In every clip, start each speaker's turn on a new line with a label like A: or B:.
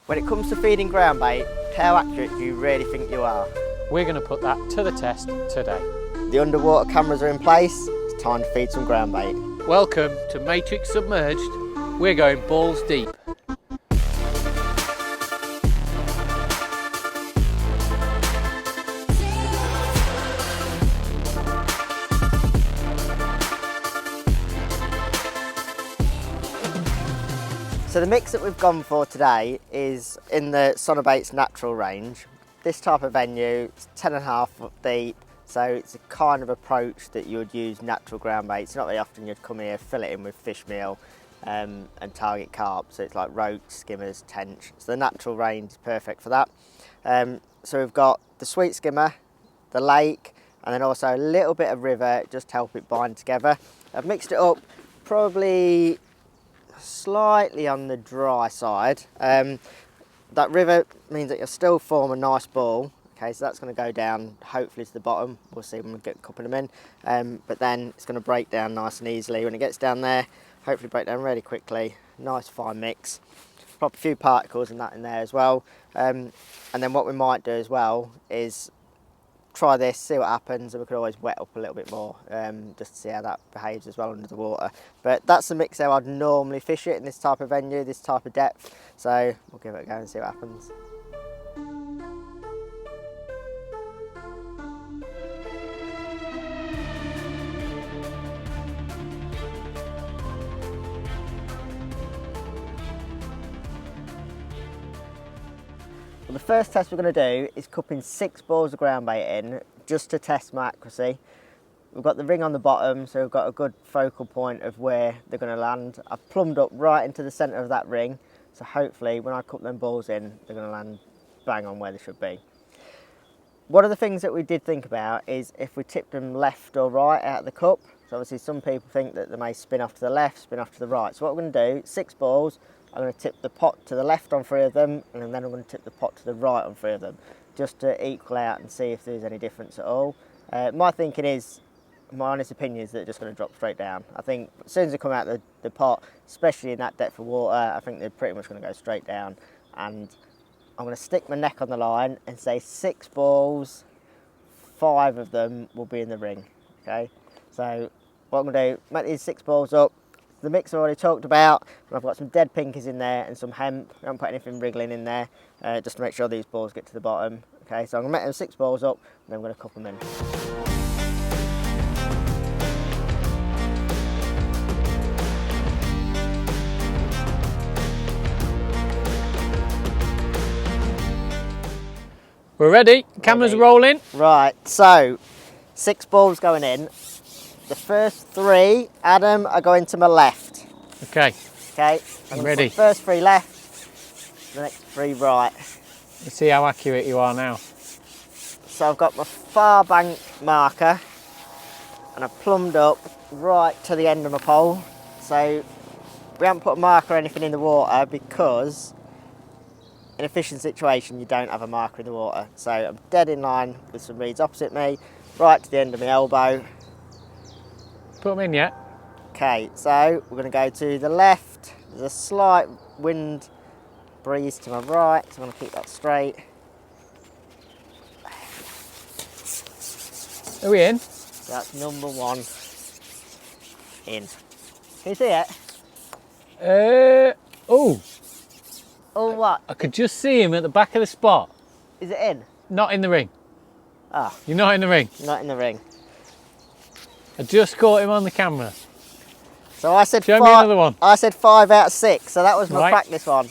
A: When it comes to feeding ground bait, how accurate do you really think you are?
B: We're going to put that to the test today.
A: The underwater cameras are in place, it's time to feed some ground bait.
B: Welcome to Matrix Submerged. We're going balls deep.
A: So the mix that we've gone for today is in the Sonobait's natural range. This type of venue is 10.5 foot deep, so it's a kind of approach that you would use natural ground baits. Not very often you'd come here, fill it in with fish meal and target carp, so it's like roach, skimmers, tench. So the natural range is perfect for that. So we've got the sweet skimmer, the lake, and then also a little bit of river just to help it bind together. I've mixed it up probably slightly on the dry side. That river means that you'll still form a nice ball. Okay, so that's going to go down hopefully to the bottom. We'll see when we get cupping them in. But then it's going to break down nice and easily. When it gets down there, hopefully break down really quickly. Nice fine mix. Pop a few particles and that in there as well. And then what we might do as well is try this, see what happens, and we could always wet up a little bit more just to see how that behaves as well under the water. But that's the mix how I'd normally fish it in this type of venue, this type of depth. So we'll give it a go and see what happens. Well, the first test we're going to do is cupping 6 balls of ground bait in just to test my accuracy. We've got the ring on the bottom, so we've got a good focal point of where they're going to land. I've plumbed up right into the centre of that ring, so hopefully when I cup them balls in, they're going to land bang on where they should be. One of the things that we did think about is if we tipped them left or right out of the cup. So obviously some people think that they may spin off to the left, spin off to the right. So what we're going to do, 6 balls, I'm going to tip the pot to the left on 3 of them, and then I'm going to tip the pot to the right on 3 of them, just to equal out and see if there's any difference at all. My thinking is, my honest opinion is that they're just going to drop straight down. I think as soon as they come out the pot, especially in that depth of water, I think they're pretty much going to go straight down. And I'm going to stick my neck on the line and say 6 balls, 5 of them will be in the ring. Okay, so what I'm going to do, make these 6 balls up. The mix I've already talked about, and I've got some dead pinkies in there and some hemp. I haven't put anything wriggling in there, just to make sure these balls get to the bottom. Okay, so I'm going to make them 6 balls up, and then I'm going to cup them in.
B: We're ready, cameras rolling.
A: Right, so 6 balls going in. The first 3, Adam, are going to my left.
B: Okay.
A: Okay,
B: I'm ready.
A: The first 3 left, the next 3 right.
B: Let's see how accurate you are now.
A: So I've got my far bank marker and I've plumbed up right to the end of my pole. So we haven't put a marker or anything in the water because in a fishing situation you don't have a marker in the water. So I'm dead in line with some reeds opposite me, right to the end of my elbow.
B: Put them in yet?
A: Okay, so we're going to go to the left. There's a slight wind breeze to my right, so I'm going to keep that straight.
B: Are we in?
A: That's number 1 in. Can you see it?
B: Oh,
A: Oh, what?
B: I could just see him at the back of the spot.
A: Is it in?
B: Not in the ring.
A: Ah,
B: You're not in the ring.
A: not in the ring.
B: I just caught him on the camera.
A: So I said
B: Show me another one.
A: I said 5 out of 6, so that was my
B: Right.
A: practice one.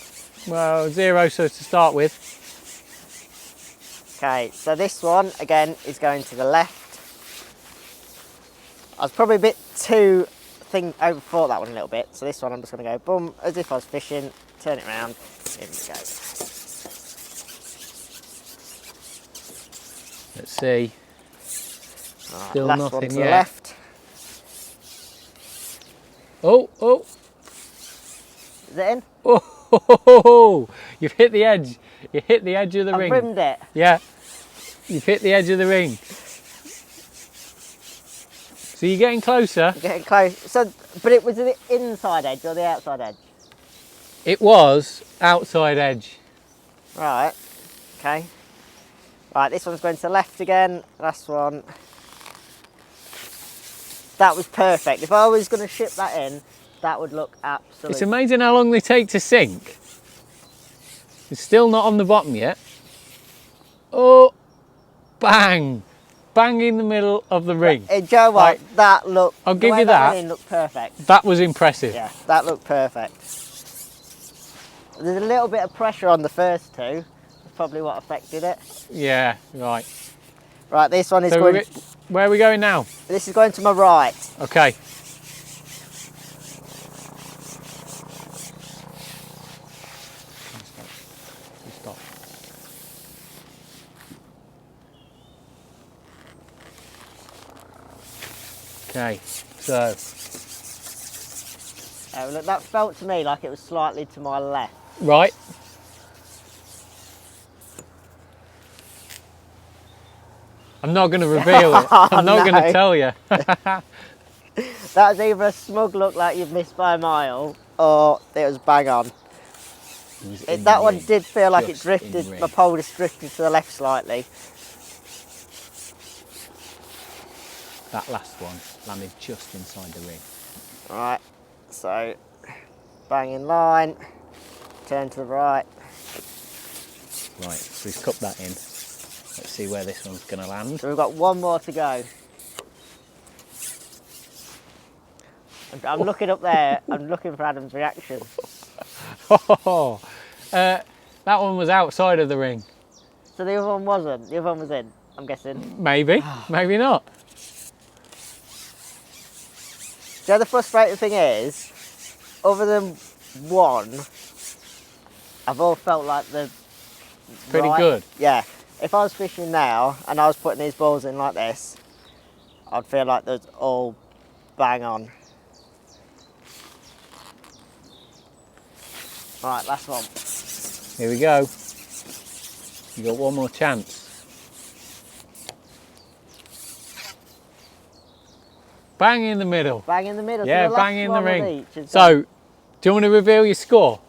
B: Well, 0 so to start with.
A: Okay, so this one again is going to the left. I was probably a bit too overthought that one a little bit, so this one I'm just going to go boom, as if I was fishing, turn it around, in we go.
B: Let's see.
A: Right,
B: Still
A: last
B: nothing
A: one to
B: yet.
A: the left.
B: Oh, oh,
A: Is it in?
B: oh, you've hit the edge. You hit the edge of the ring.
A: I've rimmed it.
B: Yeah, you've hit the edge of the ring. So you're getting closer.
A: Getting close. So, but it was the inside edge or the outside edge?
B: It was outside edge.
A: Right, okay. Right, this one's going to the left again. Last one. That was perfect. If I was going to ship that in, that would look absolutely...
B: It's amazing how long they take to sink. It's still not on the bottom yet. Oh, bang. Bang in the middle of the ring.
A: Joe, what? That looked...
B: I'll give you that.
A: That looked perfect.
B: That was impressive.
A: Yeah, that looked perfect. There's a little bit of pressure on the first two. That's probably what affected it.
B: Yeah, right.
A: Right, this one is
B: So
A: going...
B: where are we going now?
A: This is going to my right.
B: Okay. Stop. Okay, so...
A: Look, that felt to me like it was slightly to my left.
B: Right. I'm not going to reveal it. I'm not going to tell you.
A: That was either a smug look like you've missed by a mile, or it was bang on. That one did feel like it drifted, my pole just drifted to the left slightly.
B: That last one landed just inside the ring.
A: Right, so bang in line, turn to the right.
B: Right, so we've cupped that in. Let's see where this one's going to land.
A: So we've got one more to go. I'm looking up there, I'm looking for Adam's reaction.
B: That one was outside of the ring.
A: So the other one wasn't, the other one was in, I'm guessing.
B: Maybe, maybe not.
A: You know, the frustrating thing is, other than one, I've all felt like the...
B: Pretty good.
A: Yeah. If I was fishing now and I was putting these balls in like this, I'd feel like they're all bang on. Right, last one.
B: Here we go. You got one more chance. Bang in the middle.
A: Bang in the middle.
B: Yeah,
A: so the
B: bang in the ring.
A: So,
B: do you want to reveal your score?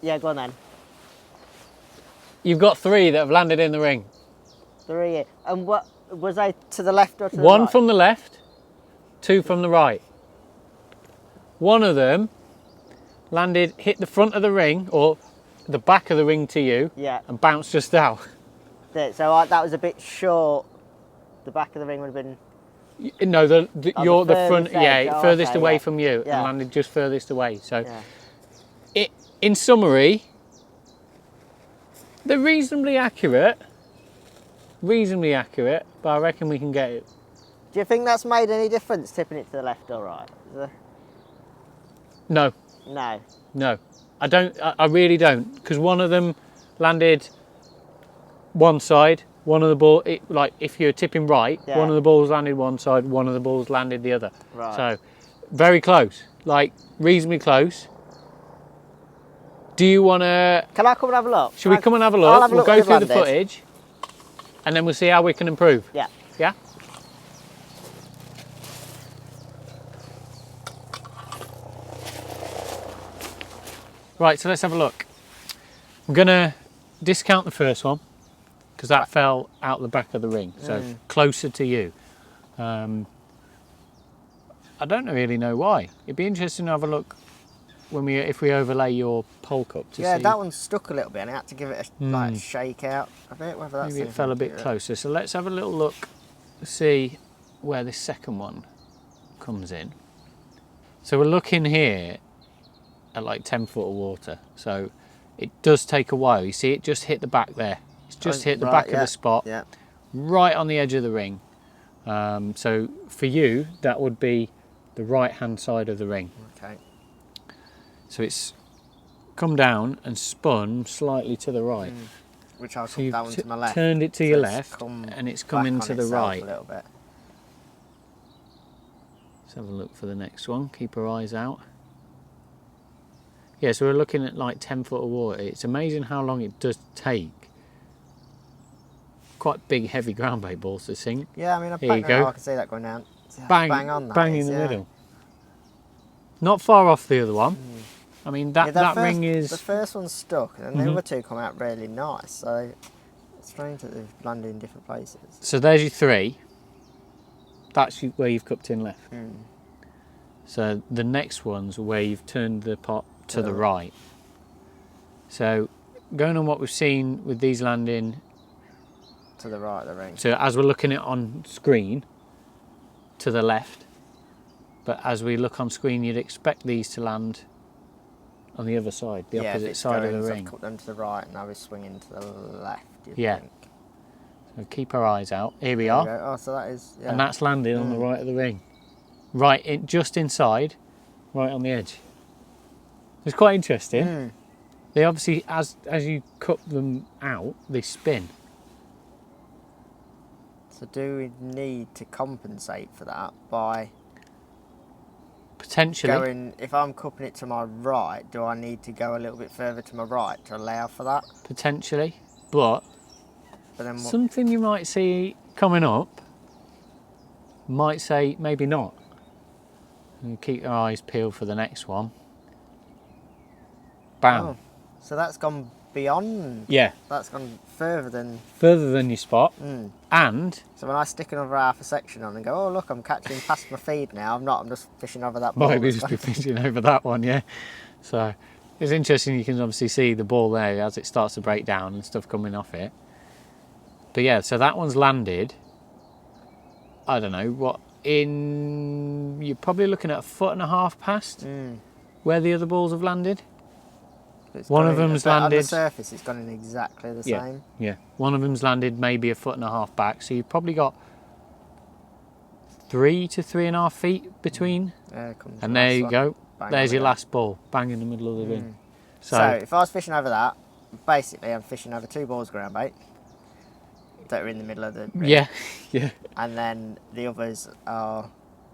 A: yeah, go on then.
B: You've got 3 that have landed in the ring.
A: 3. And what was I to the left or to the
B: 1
A: right?
B: from the left, 2 from the right. One of them landed, hit the front of the ring or the back of the ring to you,
A: Yeah.
B: and bounced just out.
A: So that was a bit short. The back of the ring would have been...
B: No, you're the front,
A: furthest edge.
B: yeah,
A: Oh,
B: furthest
A: okay,
B: away
A: yeah.
B: from you,
A: Yeah.
B: and landed just furthest away. So,
A: Yeah.
B: in summary, they're reasonably accurate, but I reckon we can get it.
A: Do you think that's made any difference tipping it to the left or right?
B: No,
A: No.
B: I don't. I really don't, because one of them landed one side. One of the ball, like if you're tipping right,
A: Yeah.
B: one of the balls landed one side, one of the balls landed the other.
A: Right.
B: So, very close, like reasonably close. Do you want to?
A: Can I come and have a look?
B: Should we come and have a look?
A: I'll have a
B: We'll
A: look
B: go
A: where
B: through
A: they've
B: the
A: landed.
B: footage, and then we'll see how we can improve.
A: Yeah.
B: Yeah. Right, so let's have a look. I'm gonna discount the first one because that fell out the back of the ring, so closer to you. I don't really know why. It'd be interesting to have a look if we overlay your pole cup to see.
A: Yeah, that one stuck a little bit and I had to give it a like shake out a bit. Whether that's
B: Maybe it fell a bit closer. So let's have a little look to see where this second one comes in. So we're looking here at like 10 foot of water. So it does take a while. You see it just hit the back there. It's just hit the back of the spot, right on the edge of the ring. So for you, that would be the right hand side of the ring.
A: Okay.
B: So it's come down and spun slightly to the right.
A: Which I'll
B: So
A: come
B: you've
A: down to my left.
B: turned it to
A: So
B: your
A: it's
B: left,
A: come
B: and it's coming
A: back
B: to
A: on
B: the
A: itself
B: right.
A: a little bit.
B: Let's have a look for the next one. Keep our eyes out. Yeah, so we're looking at like 10 foot of water. It's amazing how long it does take quite big, heavy ground bait balls to sink.
A: Yeah, I mean,
B: Here you go.
A: I can see that going down.
B: Bang,
A: bang on that
B: bang
A: is,
B: in the
A: yeah.
B: middle. Not far off the other one. I mean,
A: Yeah,
B: that
A: first,
B: ring is...
A: the first one's stuck, and then the other two come out really nice. So it's strange that they've landed in different places.
B: So there's your 3. That's where you've cupped in left. So the next one's where you've turned the pot to the right. So going on what we've seen with these landing
A: To the right of the ring.
B: so as we're looking at it on screen, to the left, but as we look on screen, you'd expect these to land on the other side, the opposite side of the ring.
A: Cut them to the right, and now we're swinging to the left.
B: Yeah.
A: Think.
B: So keep our eyes out. Here we
A: There
B: are,
A: we go. Oh, so that is. Yeah.
B: and that's landing on the right of the ring, right in, just inside, right on the edge. It's quite interesting. They obviously, as you cut them out, they spin.
A: So do we need to compensate for that by
B: Potentially.
A: going? If I'm cupping it to my right, do I need to go a little bit further to my right to allow for that?
B: Potentially, but
A: Then what?
B: something you might see coming up might say maybe not. And keep your eyes peeled for the next one. Bam.
A: Oh, so that's gone beyond.
B: Yeah,
A: That's gone further than.
B: further than your spot.
A: Mm.
B: And
A: So when I stick another half a section on and go, oh look, I'm catching past my feed now. I'm not. I'm just fishing over that ball.
B: might be just be fishing over that one, yeah. So it's interesting. You can obviously see the ball there as it starts to break down and stuff coming off it. But yeah, so that one's landed. I don't know what you're probably looking at 1.5 feet past where the other balls have landed. One of them's landed
A: on the surface. It's gone in exactly the same.
B: Yeah, one of them's landed maybe 1.5 feet back, so you've probably got 3 to 3.5 feet between. And there you go. There's your last ball, bang in the middle of the ring.
A: So if I was fishing over that, basically I'm fishing over 2 balls of ground bait that are in the middle of the ring.
B: Yeah.
A: And then the others are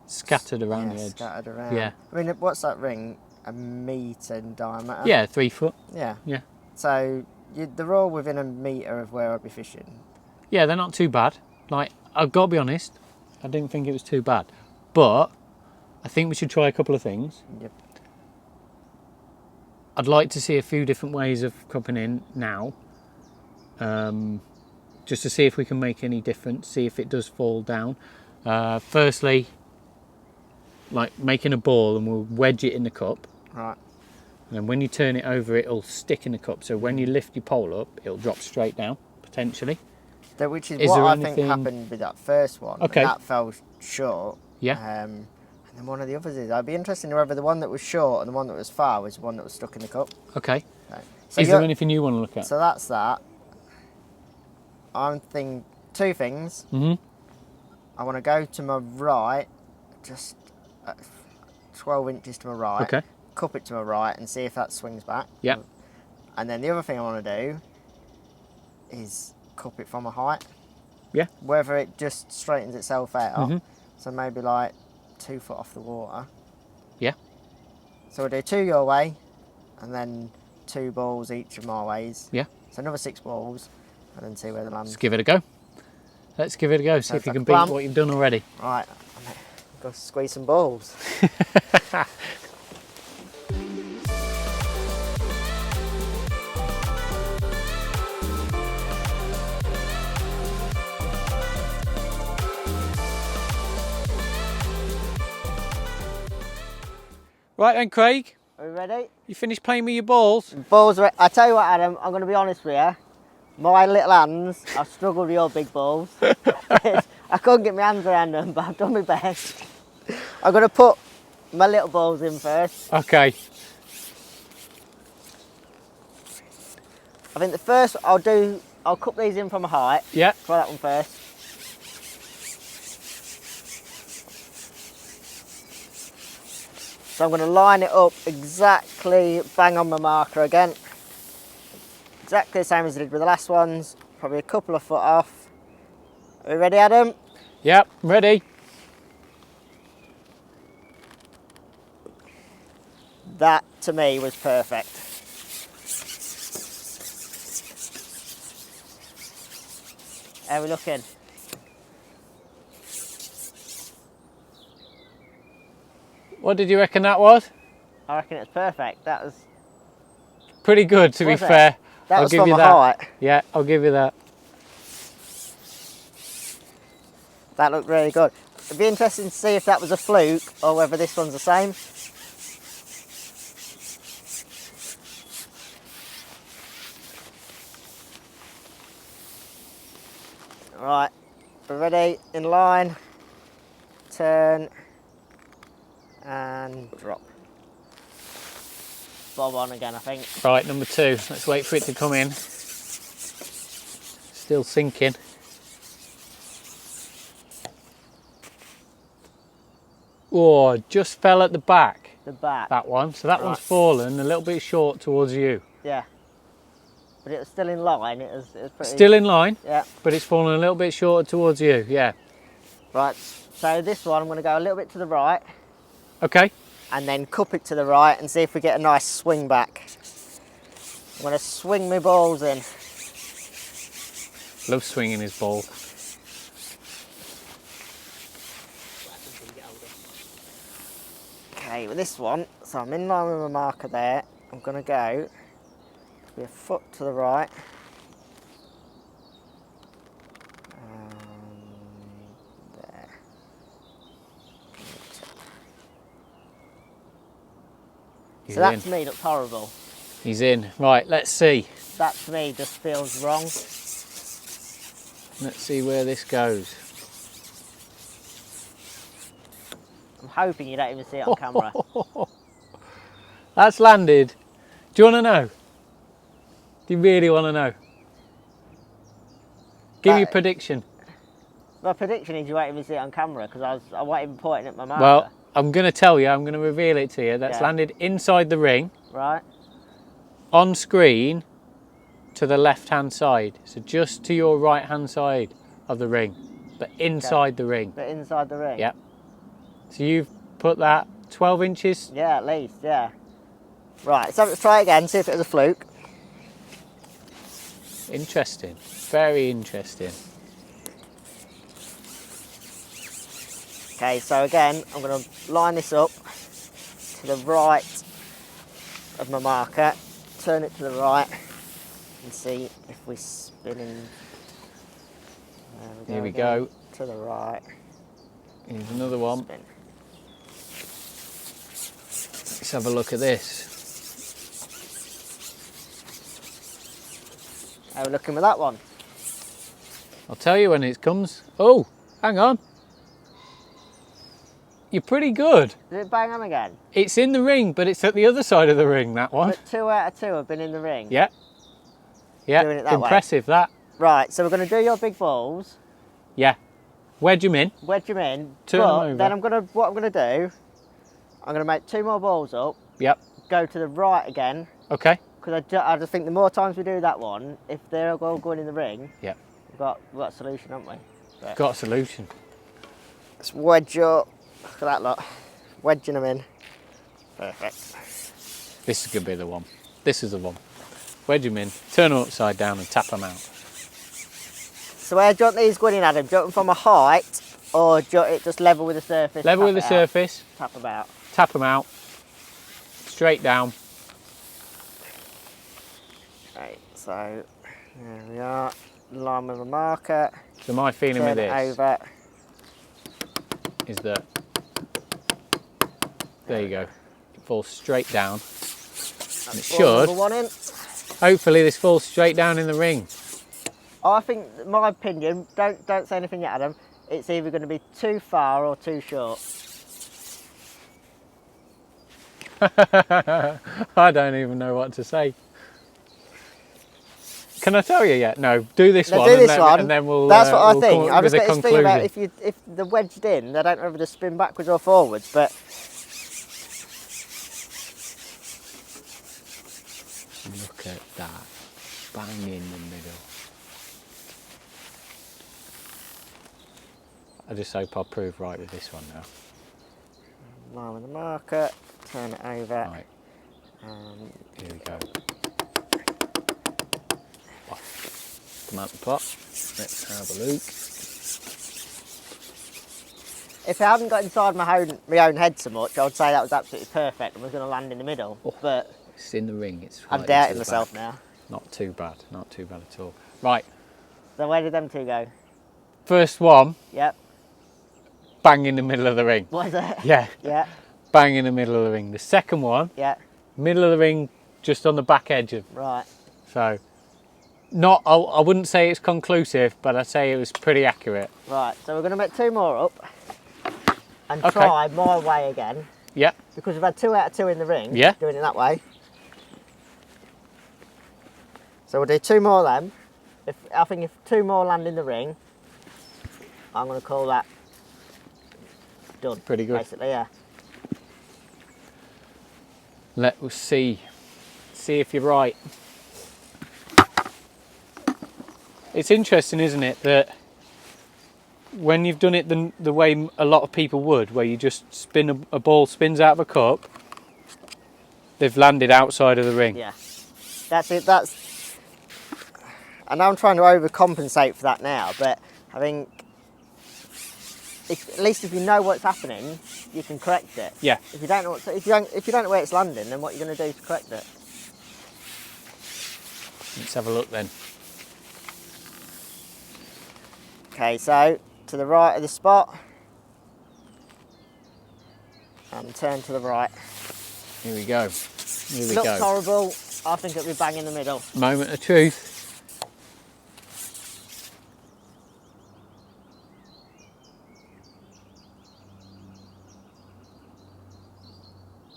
B: Scattered around the edge.
A: Scattered around.
B: Yeah.
A: I mean, what's that ring? A metre in diameter?
B: Yeah, 3 foot.
A: Yeah.
B: Yeah.
A: So they're all within a metre of where I'd be fishing.
B: Yeah, they're not too bad. Like, I've got to be honest, I didn't think it was too bad. But I think we should try a couple of things.
A: Yep.
B: I'd like to see a few different ways of cupping in now. Just to see if we can make any difference, see if it does fall down. Firstly, like making a ball and we'll wedge it in the cup.
A: Right.
B: And then when you turn it over, it'll stick in the cup. So when you lift your pole up, it'll drop straight down, potentially.
A: Which is
B: Is
A: what
B: there
A: I
B: anything-
A: think happened with that first one.
B: Okay.
A: That fell short.
B: Yeah.
A: And then one of the others is. I'd be interested in whether the one that was short and the one that was far was the one that was stuck in the cup.
B: Okay.
A: Okay. So
B: Is there anything you want to look at?
A: So that's that. I'm thinking 2 things.
B: Mm-hmm.
A: I want to go to my right, just 12 inches to my right.
B: Okay.
A: Cup it to my right and see if that swings back.
B: Yeah.
A: And then the other thing I want to do is cup it from a height.
B: Yeah.
A: Whether it just straightens itself out.
B: Mhm.
A: So maybe like 2 foot off the water.
B: Yeah.
A: So we'll do 2 your way and then 2 balls each of my ways.
B: Yeah.
A: So another 6 balls and then see where the land.
B: Let's give it a go. Let's give it a go. See if you can beat
A: plan.
B: what you've done already.
A: Right. Go squeeze some balls.
B: Right then, Craig.
A: Are we ready?
B: You finished playing with your balls?
A: Balls are. I tell you what, Adam. I'm going to be honest with you. My little hands, I've struggled with your big balls. I couldn't get my hands around them, but I've done my best. I'm going to put my little balls in first.
B: Okay.
A: I think the first I'll cup these in from a height.
B: Yeah.
A: Try that one first. So I'm going to line it up exactly bang on my marker again. Exactly the same as I did with the last ones. Probably a couple of foot off. Are we ready, Adam?
B: Yep, ready.
A: That to me was perfect. How are we looking?
B: What did you reckon that was?
A: I reckon it's perfect. That was
B: Pretty good, to be
A: Was it?
B: fair.
A: That
B: I'll
A: was
B: give
A: from
B: you
A: a
B: that.
A: height.
B: Yeah, I'll give you that.
A: That looked really good. It'd be interesting to see if that was a fluke or whether this one's the same. Right, we're ready, in line, turn, and drop. Bob on again, I think.
B: Right, number 2. Let's wait for it to come in. Still sinking. Oh, just fell at the back.
A: The back.
B: That one. So that one's fallen a little bit short towards you.
A: Yeah. But it was still in line. It was pretty...
B: Still in line,
A: Yeah.
B: but it's fallen a little bit shorter towards you. Yeah.
A: Right, so this one I'm going to go a little bit to the right.
B: Okay.
A: And then cup it to the right and see if we get a nice swing back. I'm going to swing my balls in.
B: Love swinging his ball.
A: Okay, with this one, so I'm in line with my marker there. I'm going to go be a foot to the right. There.
B: He's
A: So that
B: in.
A: to me looks horrible.
B: He's in. Right, let's see.
A: That to me just feels wrong.
B: Let's see where this goes.
A: I'm hoping you don't even see it on camera.
B: That's landed. Do you want to know? Do you really want to know? Give me a prediction.
A: My prediction is you won't even see it on camera because I wasn't even pointing at my marker.
B: Well, I'm going to tell you, I'm going to reveal it to you. That's
A: Yeah.
B: landed inside the ring,
A: Right?
B: on screen, to the left-hand side. So just to your right-hand side of the ring, but inside the ring.
A: But inside the ring?
B: Yep. So you've put that 12 inches?
A: Yeah, at least, yeah. Right, so let's try it again, see if it was a fluke.
B: Interesting. Very interesting.
A: Okay, so again, I'm going to line this up to the right of my marker, turn it to the right, and see if we spin in.
B: Here we go.
A: To the right.
B: Here's another one.
A: Spin.
B: Let's have a look at this.
A: How are we looking with that one?
B: I'll tell you when it comes. Oh, hang on. You're pretty good.
A: Did it bang on again?
B: It's in the ring, but it's at the other side of the ring, that one.
A: But 2 out of 2 have been in the ring.
B: Yeah. Yeah,
A: Doing it that way.
B: impressive that.
A: Right, so we're going to do your big balls,
B: Yeah. Wedge them in.
A: wedge them in,
B: Turn them
A: but
B: over.
A: then what I'm going to do, I'm going to make 2 more balls up,
B: Yep.
A: go to the right again,
B: Okay.
A: because I just think the more times we do that one, if they're all going in the ring,
B: Yep.
A: we've got a solution, haven't we? But
B: Got a solution.
A: let's wedge up, look at that lot, wedging them in. Perfect.
B: This is going to be the one. This is the one. Wedge them in, turn them upside down and tap them out.
A: So where do you want these going in, Adam? Do you want them from a height, or do you want it just level with the surface?
B: Level
A: tap
B: with the
A: it out,
B: surface,
A: Tap about.
B: tap them out, straight down.
A: Right, so there we are, line with a marker,
B: So my feeling
A: turn
B: with
A: it
B: this
A: over.
B: is that, there you go, it falls straight down. And it
A: Ball
B: should.
A: number 1 in.
B: Hopefully this falls straight down in the ring.
A: I think, my opinion, don't say anything yet, Adam. It's either going to be too far or too short.
B: I don't even know what to say. Can I tell you yet? No, do this
A: Now
B: one,
A: do
B: and,
A: this
B: then,
A: one.
B: and then we'll.
A: That's what
B: we'll
A: I think.
B: come
A: I
B: up
A: just
B: with a
A: get this feeling about
B: conclusion.
A: if they're wedged in, they don't know whether to spin backwards or forwards. But
B: Look at that, bang in the middle. I just hope I prove right with this one now.
A: line with the marker, turn it over.
B: Right, here we go. Come out the pot. Let's have a look.
A: if it hadn't got inside my own head so much, I would say that was absolutely perfect and was going to land in the middle.
B: Oh,
A: but
B: it's in the ring. It's
A: I'm
B: right
A: doubting
B: into the
A: myself
B: back.
A: now.
B: Not too bad at all. Right,
A: So where did them two go?
B: first one,
A: Yep.
B: bang in the middle of the ring.
A: Was it?
B: Yeah,
A: Yeah.
B: bang in the middle of the ring. The second one,
A: Yeah.
B: middle of the ring, just on the back edge of.
A: Right.
B: So, I wouldn't say it's conclusive, but I'd say it was pretty accurate.
A: Right. So we're going to make 2 more up and
B: Okay.
A: try my way again.
B: Yeah.
A: Because we've had 2 out of 2 in the ring.
B: Yeah.
A: Doing it that way. So we'll do 2 more then. I think if 2 more land in the ring, I'm going to call that done.
B: Pretty good.
A: Basically, yeah.
B: Let's see if you're right. It's interesting, isn't it, that when you've done it the way a lot of people would, where you just spin a ball spins out of a cup, they've landed outside of the ring.
A: Yeah. That's it. I know I'm trying to overcompensate for that now, but I think at least if you know what's happening, you can correct it.
B: Yeah.
A: If you don't know if you don't know where it's landing, then what are you going to do to correct it?
B: Let's have a look then.
A: Okay, so to the right of the spot, and turn to the right.
B: Here we go. Here we
A: Looks
B: go.
A: horrible. I think it'll be bang in the middle.
B: Moment of truth.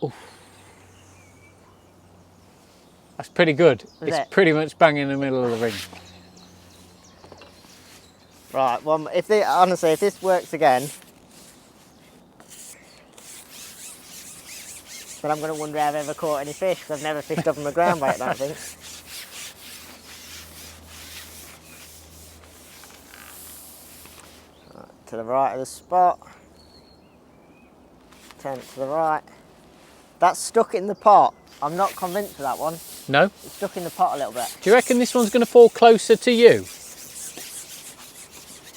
B: Oof. That's pretty good. It's
A: it?
B: pretty much bang in the middle of the ring.
A: Right. Well, honestly, if this works again, then I'm going to wonder if I've ever caught any fish, because I've never fished up on the ground bait, I don't think. Right, to the right of the spot. Turn it to the right. That's stuck in the pot. I'm not convinced of that one.
B: No?
A: It's stuck in the pot a little bit.
B: Do you reckon this one's going to fall closer to you?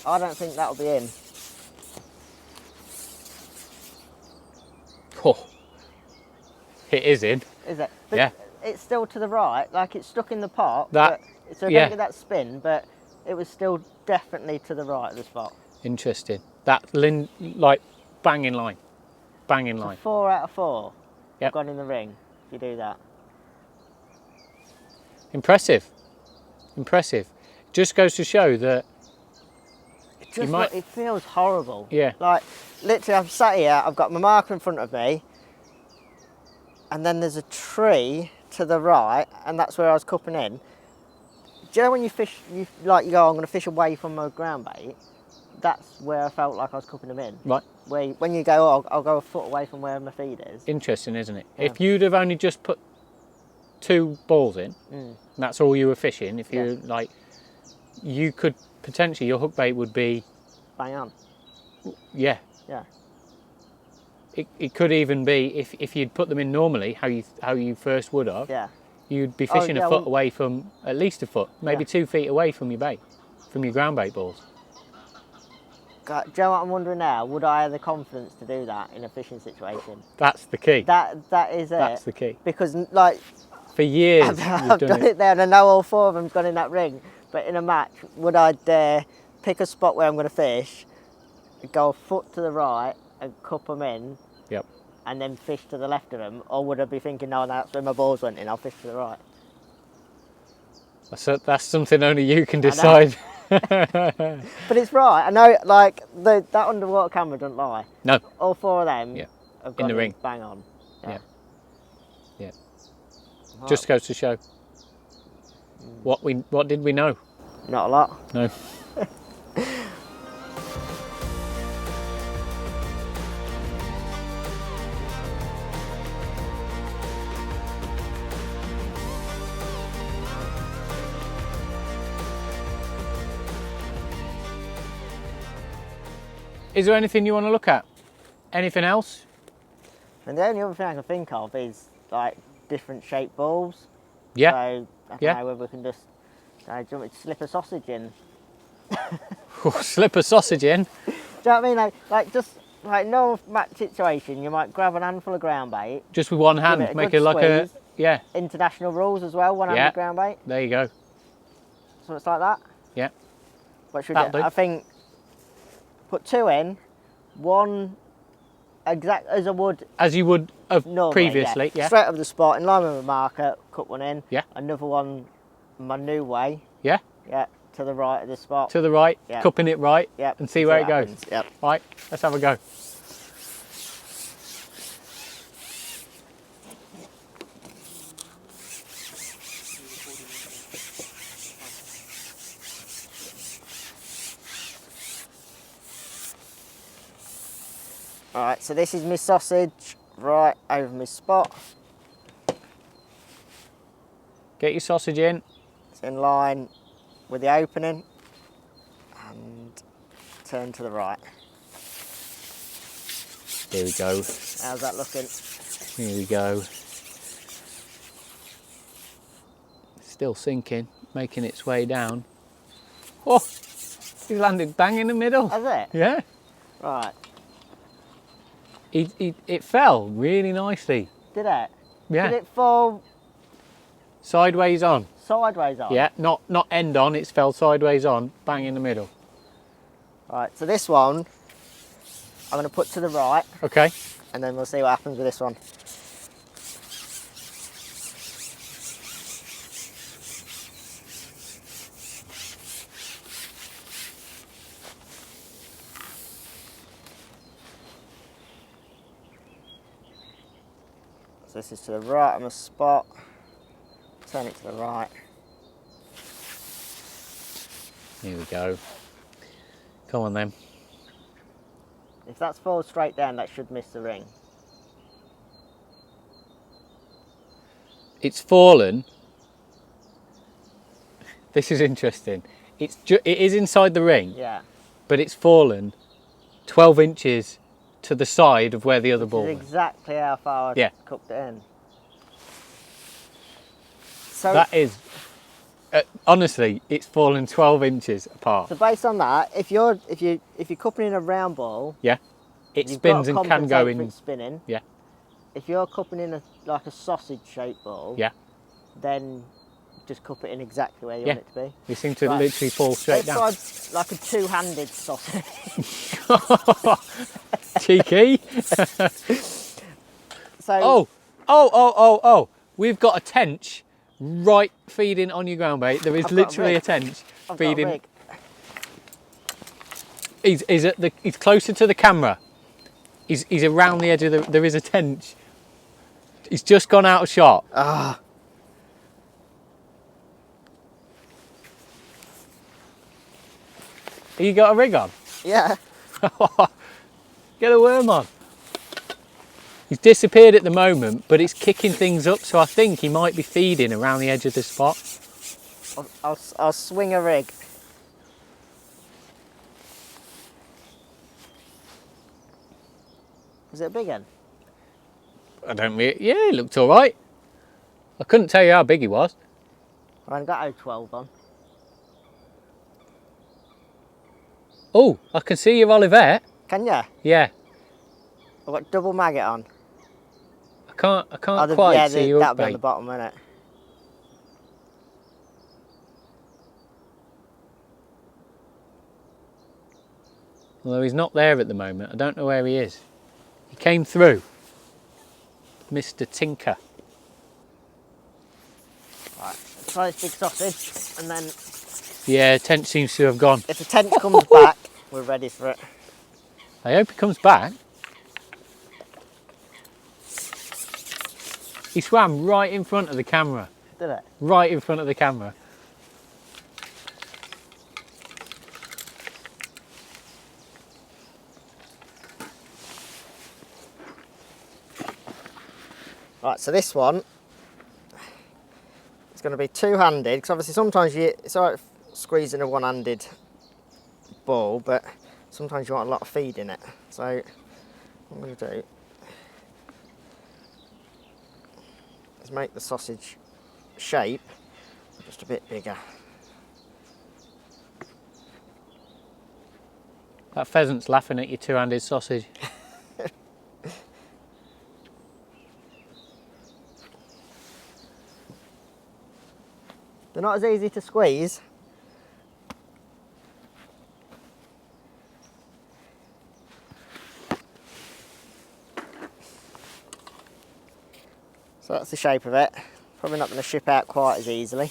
A: I don't think that'll be in.
B: Oh, it is in.
A: Is it? But
B: Yeah.
A: It's still to the right, like it's stuck in the pot.
B: That-
A: but, so I
B: yeah.
A: don't get that spin, but it was still definitely to the right of the spot.
B: Interesting. That like bang in line. Bang in line.
A: 4 out of 4
B: Yep.
A: have gone in the ring, if you do that.
B: Impressive. Impressive. Just goes to show that
A: It feels horrible.
B: Yeah.
A: Like, literally, I'm sat here, I've got my marker in front of me, and then there's a tree to the right, and that's where I was cupping in. Do you know when you fish, you go, I'm going to fish away from my ground bait? That's where I felt like I was cupping them in.
B: right.
A: When you go, oh, I'll go a foot away from where my feed is.
B: Interesting, isn't it?
A: Yeah.
B: If you'd have only just put 2 balls in, and that's all you were fishing, if you like, you could potentially, your hook bait would be,
A: Bang on.
B: yeah.
A: Yeah.
B: It could even be if you'd put them in normally, how you first would have,
A: Yeah.
B: you'd be
A: Oh,
B: fishing
A: yeah,
B: a foot
A: well-
B: away from, at least a foot, maybe
A: Yeah.
B: 2 feet away from your bait, from your ground bait balls.
A: God, do you know what I'm wondering now? Would I have the confidence to do that in a fishing situation?
B: That's the key.
A: That is it.
B: That's the key.
A: Because, like,
B: For years,
A: I've
B: you've
A: done it there, and I know all 4 of them's gone in that ring. But in a match, would I dare pick a spot where I'm going to fish, go a foot to the right and cup them in,
B: Yep.
A: and then fish to the left of them? Or would I be thinking, no, that's where my balls went in, I'll fish to the right?
B: That's something only you can decide.
A: But it's right. I know, like, that underwater camera doesn't lie.
B: No.
A: All 4 of them
B: Yeah.
A: have gone
B: the ring.
A: bang on.
B: Yeah. Yeah.
A: Right.
B: Just goes to show. What did we know?
A: Not a lot.
B: No. Is there anything you want to look at? Anything else?
A: And the only other thing I can think of is, like, different shaped balls.
B: Yeah.
A: So, I don't
B: Yeah.
A: know whether we can just, do you want me to slip a sausage in?
B: Slip a sausage in.
A: Do you know what I mean? Like just like no match situation, you might grab an handful of ground bait.
B: Just with one
A: Give
B: hand,
A: it a
B: make
A: good
B: it like a,
A: squeeze.
B: yeah.
A: International rules as well, one-handed ground bait.
B: There you go.
A: So it's like that.
B: Yeah.
A: What should we do? I think put 2 in, 1 exact as I would.
B: As you would have
A: normally,
B: previously, yeah.
A: Straight over the spot, in line with the marker, cut 1 in.
B: Yeah.
A: Another one my new way.
B: Yeah.
A: Yeah, to the right of the spot.
B: To the right,
A: yeah.
B: Cupping it right,
A: yeah.
B: and see where it goes.
A: Yep.
B: Right, let's have a go.
A: Alright, so this is my sausage right over my spot.
B: Get your sausage in.
A: It's in line with the opening and turn to the right.
B: Here we go.
A: How's that looking?
B: Here we go. Still sinking, making its way down. Oh, he's landed bang in the middle.
A: Has it?
B: Yeah.
A: Right.
B: It fell really nicely.
A: Did it?
B: Yeah.
A: Did it fall
B: Sideways on.
A: sideways on?
B: Yeah, not end on, it's fell sideways on, bang in the middle.
A: Right, so this one I'm going to put to the right.
B: Okay.
A: And then we'll see what happens with this one. So this is to the right of my spot. Turn it to the right.
B: Here we go. Come on then.
A: If that's falls straight down, that should miss the ring.
B: It's fallen. This is interesting. It is inside the ring,
A: Yeah.
B: but it's fallen 12 inches to the side of where the other ball
A: This is
B: was.
A: exactly how far I cooked it in. So
B: That is, honestly, it's fallen 12 inches apart.
A: So based on that, if you're cupping in a round ball,
B: Yeah, it
A: you've
B: spins
A: got to
B: and can go
A: compensate for
B: in.
A: it spinning.
B: Yeah,
A: If you're cupping in like a sausage-shaped ball,
B: yeah.
A: then just cup it in exactly where you want it to be.
B: You seem to
A: Right.
B: literally fall straight down.
A: Let's try like a two-handed sausage.
B: Cheeky.
A: So
B: Oh! We've got a tench right feeding on your ground bait. There is
A: I've got a
B: literally a
A: rig.
B: tench
A: I've got a
B: feeding.
A: rig.
B: He's closer to the camera. He's around the edge of the. There is a tench. He's just gone out of shot.
A: Ah.
B: You got a rig on?
A: Yeah.
B: Get a worm on. He's disappeared at the moment, but it's kicking things up, so I think he might be feeding around the edge of the spot.
A: I'll swing a rig. Was it a big one?
B: I don't really. Yeah, it looked all right. I couldn't tell you how big he was.
A: I haven't got O12 on.
B: Oh, I can see your Olivet.
A: Can you?
B: Yeah,
A: I've got double maggot on.
B: I can't quite see your
A: that'll be on
B: bait.
A: the bottom, won't it?
B: Although he's not there at the moment. I don't know where he is. He came through. Mr. Tinker.
A: Right, try this big sausage, and then
B: Yeah, tent seems to have gone.
A: if the tent comes back, we're ready for it.
B: I hope he comes back. He swam right in front of the camera.
A: Did it?
B: Right in front of the camera.
A: Right, so this one is going to be two-handed, because obviously sometimes it's alright squeezing a one-handed ball, but sometimes you want a lot of feed in it. So what I'm going to do is make the sausage shape just a bit bigger.
B: That pheasant's laughing at your two-handed sausage.
A: not as easy to squeeze. So that's the shape of it. Probably not going to ship out quite as easily.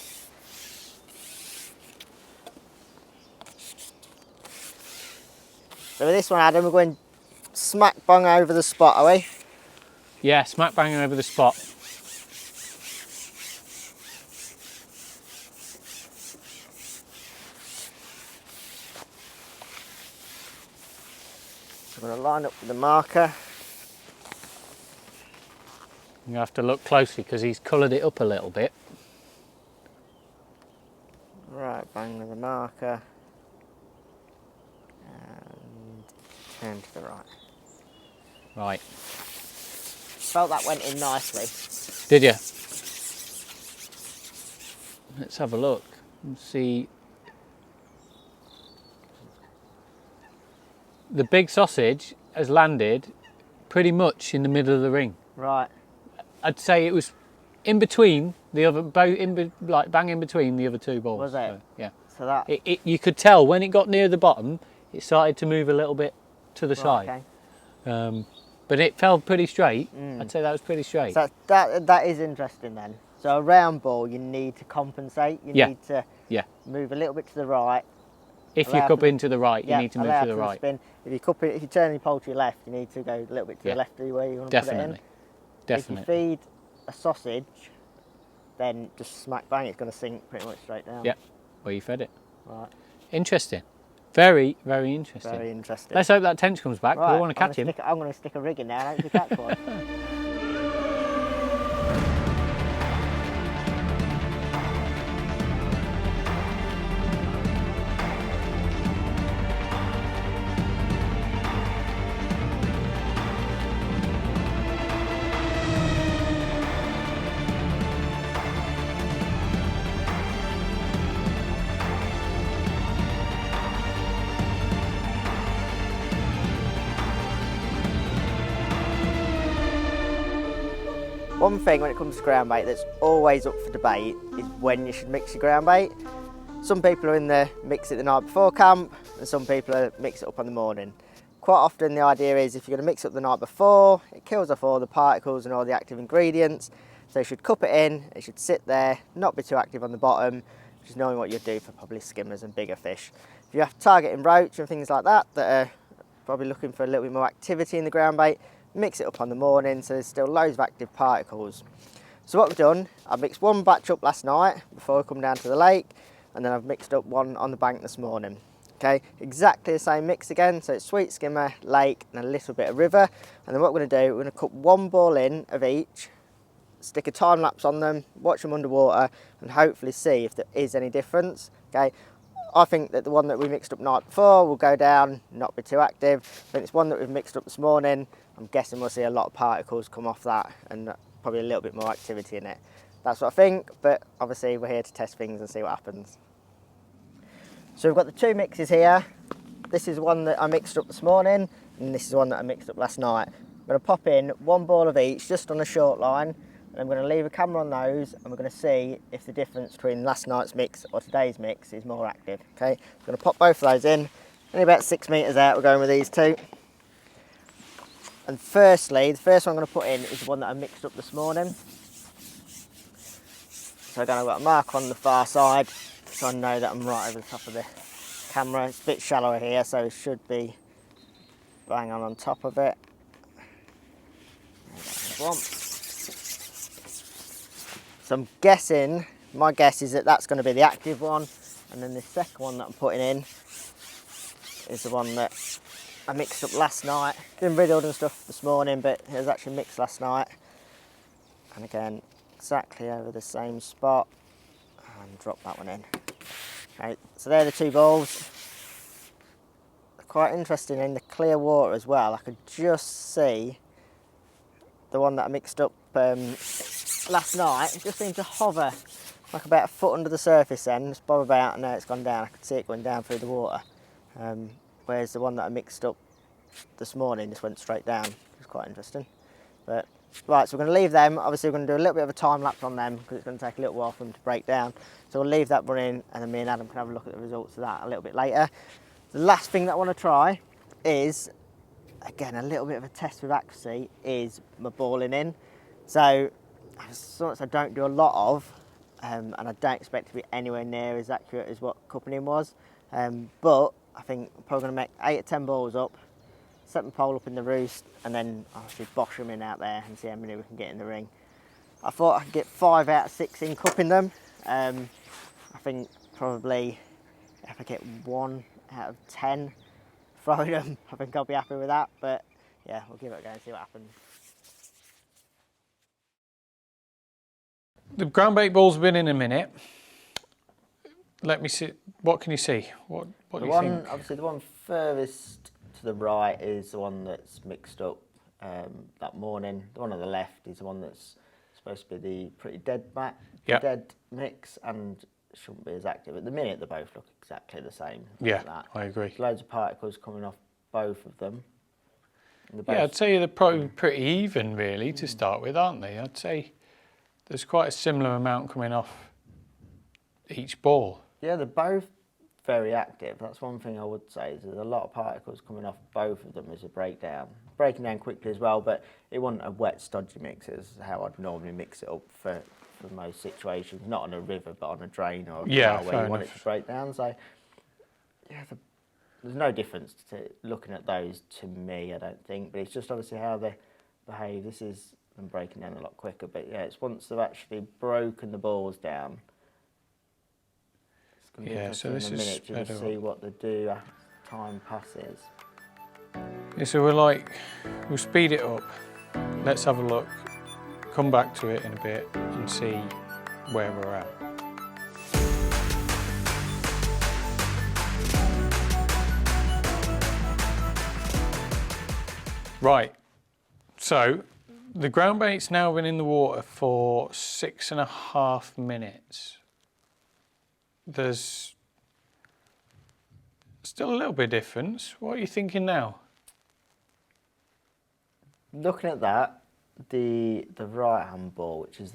A: So with this one, Adam, we're going smack bang over the spot, are we?
B: Yeah, smack banging over the spot.
A: So I'm going to line up with the marker.
B: You have to look closely because he's coloured it up a little bit.
A: Right, bang with the marker. And turn to the right.
B: Right.
A: Felt that went in nicely.
B: Did you? Let's have a look and see. The big sausage has landed pretty much in the middle of the ring.
A: Right.
B: I'd say it was in between the other, like bang in between the other two balls.
A: Was it?
B: So, yeah.
A: So that.
B: You could tell when it got near the bottom, it started to move a little bit to the side.
A: Okay.
B: But it fell pretty straight. I'd say that was pretty straight.
A: So that is interesting then. So a round ball, you need to compensate. You need to move a little bit to the right.
B: If you cup into the right, you need to move to the right.
A: Spin. If you turn your poultry left, you need to go a little bit to the left of where you want to put it in.
B: Definitely.
A: If you feed a sausage, then just smack bang, it's going to sink pretty much straight down.
B: Yeah, where you fed it.
A: Right.
B: Interesting. Very, very interesting.
A: Very interesting.
B: Let's hope that tench comes back.
A: Right,
B: I want to catch him.
A: I'm going to stick a rig in there and hopefully catch one. One thing when it comes to ground bait that's always up for debate is when you should mix your ground bait. Some people are in the mix it the night before camp, and some people are mix it up on the morning. Quite often the idea is if you're going to mix it up the night before, it kills off all the particles and all the active ingredients. So you should cup it in, it should sit there, not be too active on the bottom, just knowing what you'll do for probably skimmers and bigger fish. If you have targeting roach and things like that that are probably looking for a little bit more activity in the ground bait, mix it up on the morning so there's still loads of active particles. So what we've done, I mixed one batch up last night before I come down to the lake, and then I've mixed up one on the bank this morning. Okay, exactly the same mix again, so it's sweet skimmer, lake and a little bit of river. And then what we're going to do, we're going to cup one ball in of each, stick a time lapse on them, watch them underwater and hopefully see if there is any difference. Okay, I think that the one that we mixed up night before will go down, not be too active. I think it's one that we've mixed up this morning. I'm guessing we'll see a lot of particles come off that and probably a little bit more activity in it. That's what I think, but obviously we're here to test things and see what happens. So we've got the two mixes here. This is one that I mixed up this morning, and this is one that I mixed up last night. I'm going to pop in one ball of each just on a short line, and I'm going to leave a camera on those, and we're going to see if the difference between last night's mix or today's mix is more active. Okay, I'm going to pop both of those in. Only about 6 metres out, we're going with these two. And firstly, the first one I'm going to put in is the one that I mixed up this morning. So again, I've got a mark on the far side, so I know that I'm right over the top of the camera. It's a bit shallower here, so it should be bang on top of it. There's one. So I'm guessing, my guess is that that's going to be the active one, and then the second one that I'm putting in is the one that I mixed up last night. Been riddled and stuff this morning, but it was actually mixed last night. And again, exactly over the same spot, and drop that one in. Okay, so they're the two balls. Quite interesting in the clear water as well. I could just see the one that I mixed up last night. It just seemed to hover like about a foot under the surface then, just bob about, and now it's gone down. I could see it going down through the water. Whereas the one that I mixed up this morning just went straight down, which is quite interesting. But Right, so we're going to leave them. Obviously, we're going to do a little bit of a time lapse on them because it's going to take a little while for them to break down. So we'll leave that running, and then me and Adam can have a look at the results of that a little bit later. The last thing that I want to try is, again, a little bit of a test with accuracy, is my balling in. So, something I don't do a lot of, and I don't expect to be anywhere near as accurate as what cupping in was. But I think I'm probably going to make 8 or 10 balls up, set my pole up in the roost, and then obviously bosh them in out there and see how many we can get in the ring. I thought I could get 5 out of 6 in cupping them. I think probably if I get 1 out of 10 throwing them, I think I'll be happy with that. But yeah, we'll give it a go and see what happens.
B: The ground bait ball's been in a minute. Let me see. What can you see? What do you think?
A: Obviously, the one furthest to the right is the one that's mixed up that morning. The one on the left is the one that's supposed to be the pretty dead dead mix, and shouldn't be as active. At the minute, they both look exactly the same.
B: Yeah,
A: like that.
B: I agree.
A: There's loads of particles coming off both of them.
B: Yeah, I'd say they're probably pretty even, really, to start with, aren't they? I'd say there's quite a similar amount coming off each ball.
A: Yeah, they're both very active. That's one thing I would say, is there's a lot of particles coming off both of them as a breakdown. Breaking down quickly as well, but it wasn't a wet, stodgy mix. It's how I'd normally mix it up for most situations. Not on a river, but on a drain or a canal where you want it to break down. So, yeah, there's no difference to looking at those to me, I don't think. But it's just obviously how they behave. This is them breaking down a lot quicker. But yeah, it's once they've actually broken the balls down.
B: Yeah, so this is
A: sped to see what they do as time passes.
B: Yeah, so we'll speed it up. Let's have a look, come back to it in a bit and see where we're at. Right, so the ground bait's now been in the water for 6.5 minutes. There's still a little bit of difference. What are you thinking now?
A: Looking at that, the right hand ball, which is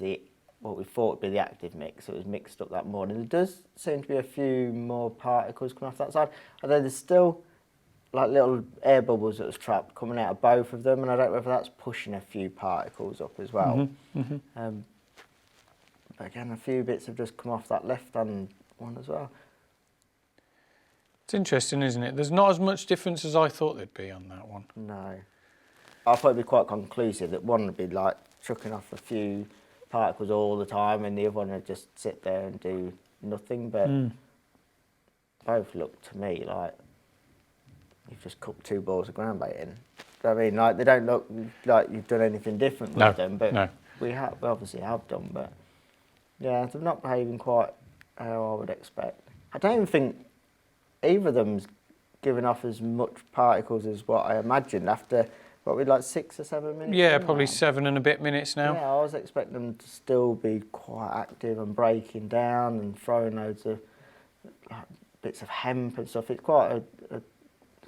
A: what we thought would be the active mix, it was mixed up that morning. There does seem to be a few more particles coming off that side, although there's still like little air bubbles that was trapped coming out of both of them, and I don't know whether that's pushing a few particles up as well. But again, a few bits have just come off that left hand one as well.
B: It's interesting, isn't it? There's not as much difference as I thought there'd be on that one.
A: No. I thought it'd be quite conclusive that one would be like chucking off a few particles all the time and the other one would just sit there and do nothing, but both look to me like you've just cooked 2 balls of ground bait in. Do you know what I mean? Like, they don't look like you've done anything different with them, but we obviously have done, but yeah, they're not behaving quite how I would expect. I don't even think either of them's giving off as much particles as what I imagined after, what, we like 6 or 7 minutes?
B: Yeah, probably 7 and a bit minutes now.
A: Yeah, I was expecting them to still be quite active and breaking down and throwing loads of like, bits of hemp and stuff. It's quite a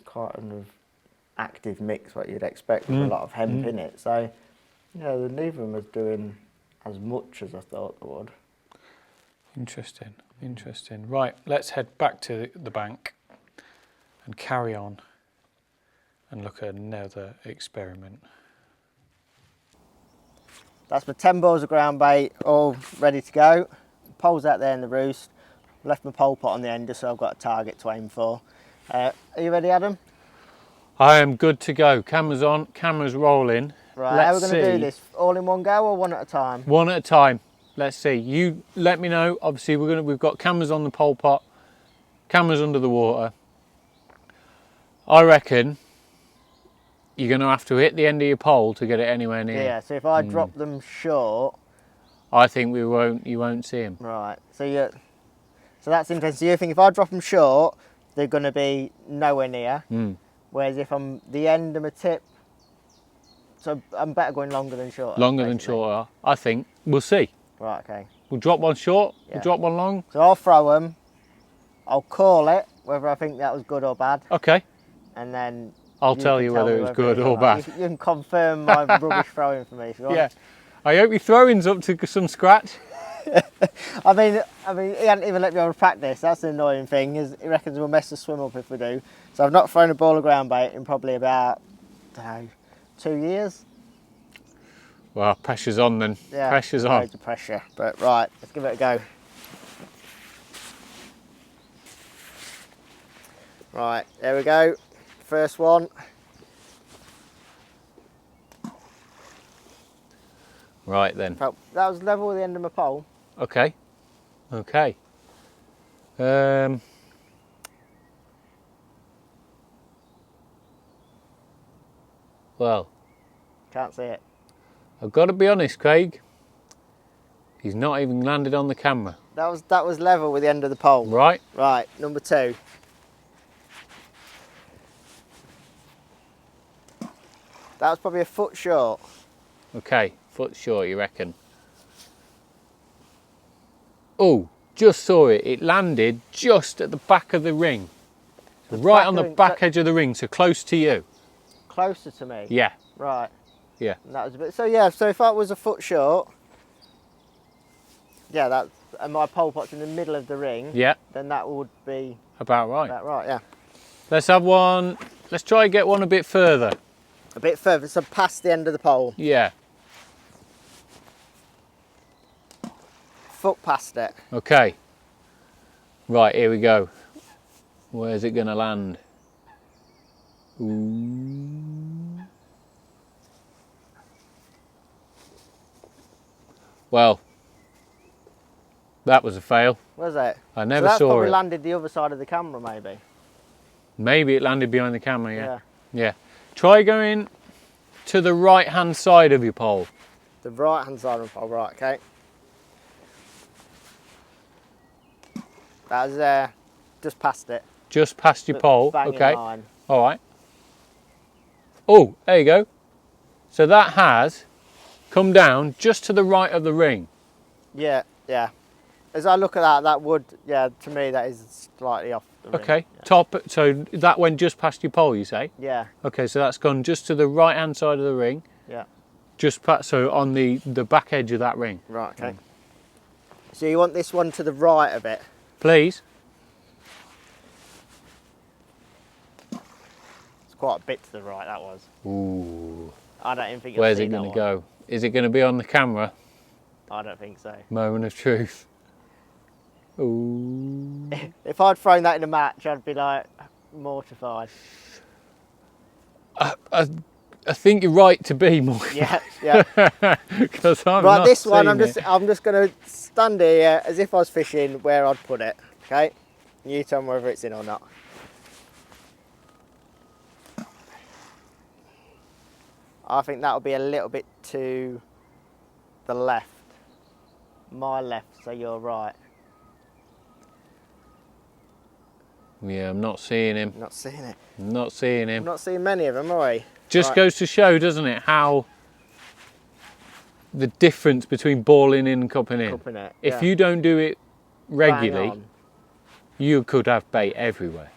A: kind of active mix, what you'd expect with a lot of hemp in it. So, yeah, neither of them was doing as much as I thought they would.
B: Interesting, interesting. Right, let's head back to the bank and carry on and look at another experiment.
A: That's my 10 balls of ground bait, all ready to go. Pole's out there in the roost. Left my pole pot on the end just so I've got a target to aim for. Are you ready, Adam?
B: I am good to go. Camera's on, camera's rolling.
A: Right, how are we going to do this? All in one go or one at a time?
B: One at a time. Let's see. You let me know. Obviously, we've got cameras on the pole pot, cameras under the water. I reckon you're going to have to hit the end of your pole to get it anywhere near.
A: Yeah. So if I drop them short,
B: I think you won't see them.
A: Right. So that's interesting. So you think if I drop them short, they're going to be nowhere near. Whereas if I'm the end of my tip, so I'm better going longer than shorter.
B: Longer than shorter, I think. We'll see.
A: Right, okay.
B: We'll drop one short, we'll drop one long.
A: So I'll throw them, I'll call it, whether I think that was good or bad.
B: Okay.
A: And then
B: I'll tell
A: can
B: you whether
A: me
B: it was good or
A: not.
B: bad.
A: You can confirm my rubbish throwing for me if you want.
B: Yeah. I hope your throwing's up to some scratch.
A: I mean, he hadn't even let me on practice. That's the annoying thing. Is he reckons we'll mess the swim up if we do. So I've not thrown a ball of ground bait in probably about, I don't know, 2 years.
B: Well, pressure's on then.
A: Yeah,
B: Pressure's on.
A: loads of pressure. But right, let's give it a go. Right, there we go. First one.
B: Right then.
A: Oh, that was level with the end of my pole.
B: Okay. Okay. Well,
A: Can't see it.
B: I've got to be honest, Craig. He's not even landed on the camera.
A: That was level with the end of the pole.
B: Right?
A: Right, number 2. That was probably a foot short.
B: Okay. Foot short, you reckon? Oh, just saw it. It landed just at the back of the ring. Right on the back edge of the ring, so close to you.
A: Closer to me?
B: Yeah.
A: Right.
B: Yeah.
A: And that was a bit. So yeah. So if that was a foot short, yeah, that and my pole pot's in the middle of the ring.
B: Yeah.
A: Then that would be
B: About right.
A: about right. Yeah.
B: Let's have one. Let's try and get one a bit further.
A: A bit further, so past the end of the pole.
B: Yeah.
A: Foot past it.
B: Okay. Right, here we go. Where's it going to land? Ooh. Well, that was a fail.
A: Was it?
B: I never
A: so that's
B: saw
A: probably
B: it.
A: landed the other side of the camera, maybe.
B: Maybe it landed behind the camera, yeah. Try going to the right-hand side of your pole.
A: The right-hand side of the pole, right? Okay. That was just past it.
B: Just past your pole,
A: Bang in
B: okay.
A: line.
B: All right. Oh, there you go. So that has come down just to the right of the ring.
A: Yeah, yeah. As I look at that, that would, yeah, to me that is slightly off the ring.
B: Okay,
A: Yeah.
B: top. So that went just past your pole, you say?
A: Yeah,
B: Okay, so that's gone just to the right-hand side of the ring.
A: yeah.
B: Just past, so on the back edge of that ring.
A: Right, okay. So you want this one to the right of it?
B: Please.
A: It's quite a bit to the right, that was.
B: Ooh.
A: I don't even think you'll
B: Where's
A: see
B: it going to
A: that
B: go? Is it going to be on the camera?
A: one. I don't think so.
B: Moment of truth. Ooh.
A: If I'd thrown that in a match, I'd be like mortified.
B: I think you're right to be more.
A: Yeah, yeah.
B: Because I'm
A: Right,
B: not
A: this one,
B: seeing
A: I'm just going to stand here as if I was fishing where I'd put it. Okay, you tell me whether it's in or not. I think that'll be a little bit to the left. My left, so you're right.
B: Yeah, I'm not seeing him.
A: Not seeing it.
B: I'm not seeing him.
A: I'm not seeing many of them, are we?
B: Just
A: Right.
B: goes to show, doesn't it, how the difference between balling in and cupping in.
A: Cupping it,
B: If
A: yeah.
B: you don't do it
A: Bang
B: regularly,
A: on.
B: you could have bait everywhere.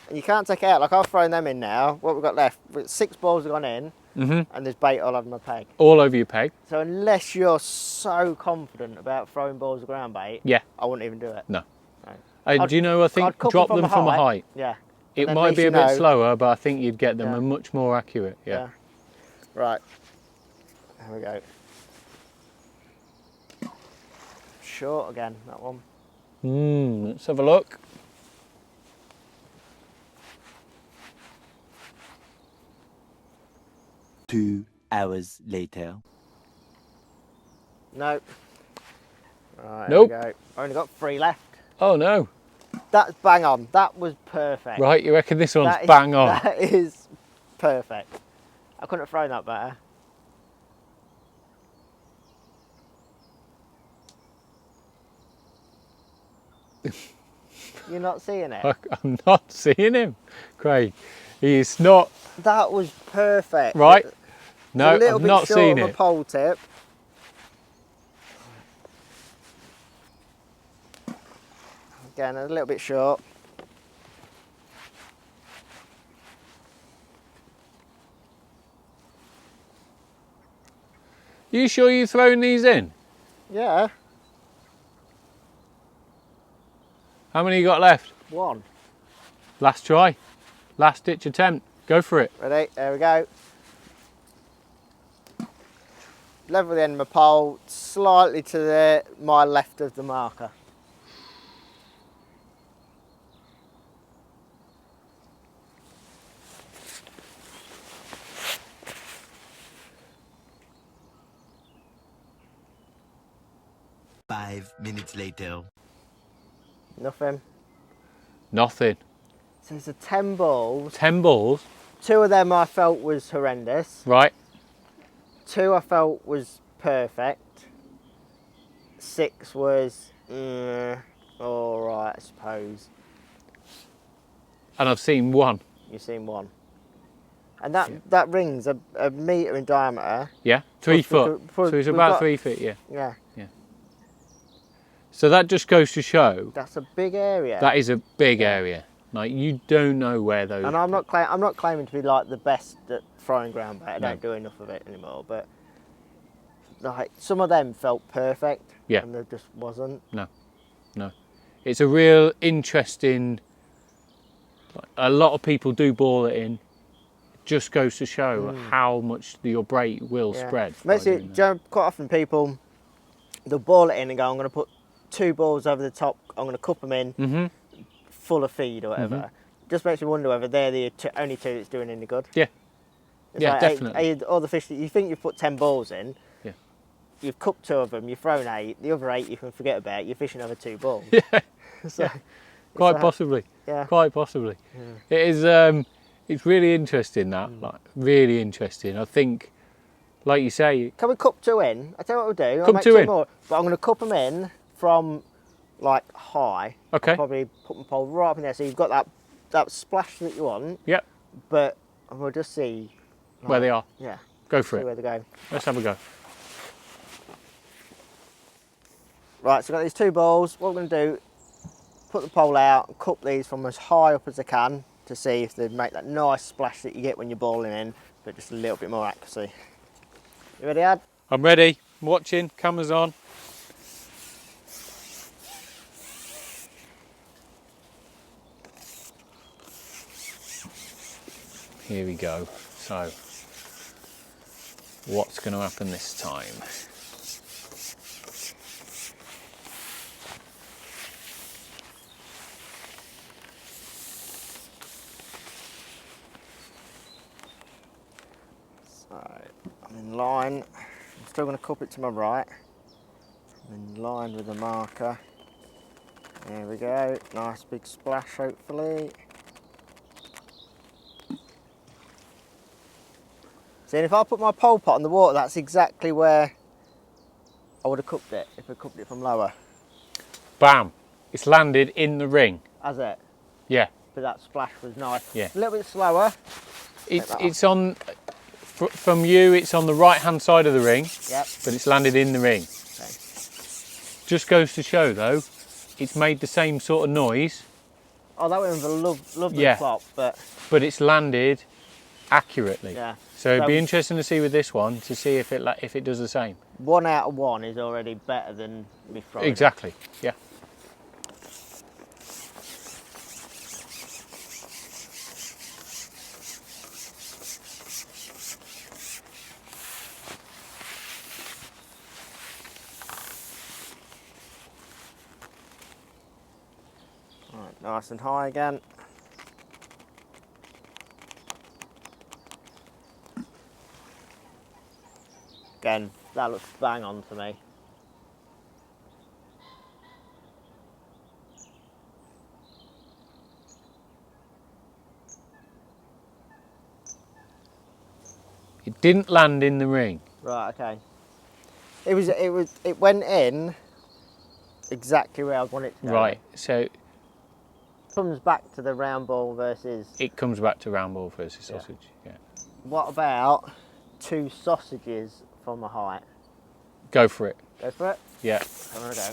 A: And you can't take it out. Like I've thrown them in now. What we've got left? 6 balls have gone in, and there's bait all over my peg.
B: All over your peg.
A: So unless you're so confident about throwing balls of ground bait,
B: Yeah.
A: I wouldn't even do it.
B: No.
A: No.
B: Do you know, I think
A: I'd couple
B: drop them from a height.
A: Yeah.
B: It
A: then at
B: might
A: least
B: be
A: you
B: a bit
A: know.
B: slower, but I think you'd get them
A: Yeah.
B: much more accurate. Yeah.
A: Right. There we go. Short again, that one.
B: Let's have a look.
C: Two hours later.
A: Nope. Right,
B: Nope.
A: there we go. Only got 3 left.
B: Oh no.
A: That's bang on. That was perfect.
B: Right, you reckon this one's
A: That is-
B: bang on?
A: That is perfect. I couldn't have thrown that better. You're not seeing it?
B: I'm not seeing him, Craig. He's not.
A: That was perfect.
B: Right.
A: It's
B: No,
A: a little
B: I've
A: bit
B: not
A: short
B: seen
A: of a
B: it.
A: pole tip. Again, a little bit short.
B: You sure you're throwing these in?
A: Yeah.
B: How many you got left?
A: 1.
B: Last try. Last ditch attempt. Go for it.
A: Ready? There we go. Level the end of my pole, slightly to my left of the marker.
C: Five minutes later.
A: Nothing.
B: Nothing.
A: So it's a 10 balls.
B: 10 balls.
A: 2 of them I felt was horrendous.
B: Right.
A: 2 I felt was perfect. 6 was alright, I suppose.
B: And I've seen 1.
A: You've seen 1. And that ring's a metre in diameter.
B: Yeah. 3 foot.
A: So
B: So it's about 3 feet, yeah.
A: Yeah.
B: So that just goes to show
A: That's a big area.
B: that is a big area. Like, you don't know where those...
A: And I'm not claiming to be like the best at throwing ground bait. I
B: No.
A: don't do enough of it anymore. But like some of them felt perfect.
B: Yeah.
A: And there just wasn't.
B: No. It's a real interesting... A lot of people do ball it in. It just goes to show how much your bait will spread. by
A: Mostly,
B: doing that.
A: quite often people, they'll ball it in and go, I'm going to put 2 balls over the top. I'm going to cup them in full of feed or whatever. Just makes me wonder whether they're the only 2 that's doing any good.
B: Yeah.
A: It's
B: Yeah,
A: like,
B: definitely.
A: all the fish that you think you've put 10 balls in,
B: Yeah.
A: you've cupped 2 of them, you've thrown 8, the other 8 you can forget about, you're fishing over 2 balls.
B: Yeah.
A: So,
B: Quite possibly.
A: Yeah.
B: Quite possibly. It is. It's really interesting that. Like, really interesting. I think, like you say,
A: Can we cup 2 in? I'll tell you what we'll do. I'll
B: Cup
A: make
B: 2
A: 2
B: in.
A: more, but I'm going to cup them in from like high.
B: Okay.
A: I'll probably put my pole right up in there so you've got that splash that you want,
B: yep,
A: but we'll just see
B: where they are.
A: Yeah.
B: Go for
A: See
B: it.
A: where they go.
B: Let's have a go.
A: Right, so I've got these 2 balls. What we're going to do, put the pole out and cup these from as high up as I can to see if they make that nice splash that you get when you're balling in, but just a little bit more accuracy. You ready, Ad?
B: I'm ready. I'm watching. Cameras on. Here we go. So, what's going to happen this time?
A: So, I'm in line. I'm still going to cup it to my right. I'm in line with the marker. There we go. Nice big splash, hopefully. See, and if I put my pole pot in the water, that's exactly where I would have cooked it if I cooked it from lower.
B: Bam! It's landed in the ring.
A: Has it?
B: Yeah.
A: But that splash was nice.
B: Yeah.
A: A little bit slower.
B: It's on, from you, it's on the right hand side of the ring.
A: Yep.
B: But it's landed in the ring.
A: Okay.
B: Just goes to show though, it's made the same sort of noise,
A: Oh, that went with a lovely
B: Yeah.
A: plop, but
B: but it's landed accurately.
A: yeah.
B: So it'd be interesting to see with this one, to see if it does the same.
A: 1 out of 1 is already better than me throwing.
B: Exactly, yeah.
A: Right, nice and high again. Again, that looks bang on to me.
B: It didn't land in the ring.
A: Right, okay. It went in exactly where I want it to go.
B: Right, so
A: Comes back to the round ball versus.
B: it comes back to round ball versus
A: Yeah.
B: sausage. Yeah.
A: What about 2 sausages from a height?
B: Go for it.
A: Go for it.
B: Yeah.
A: I'm gonna go.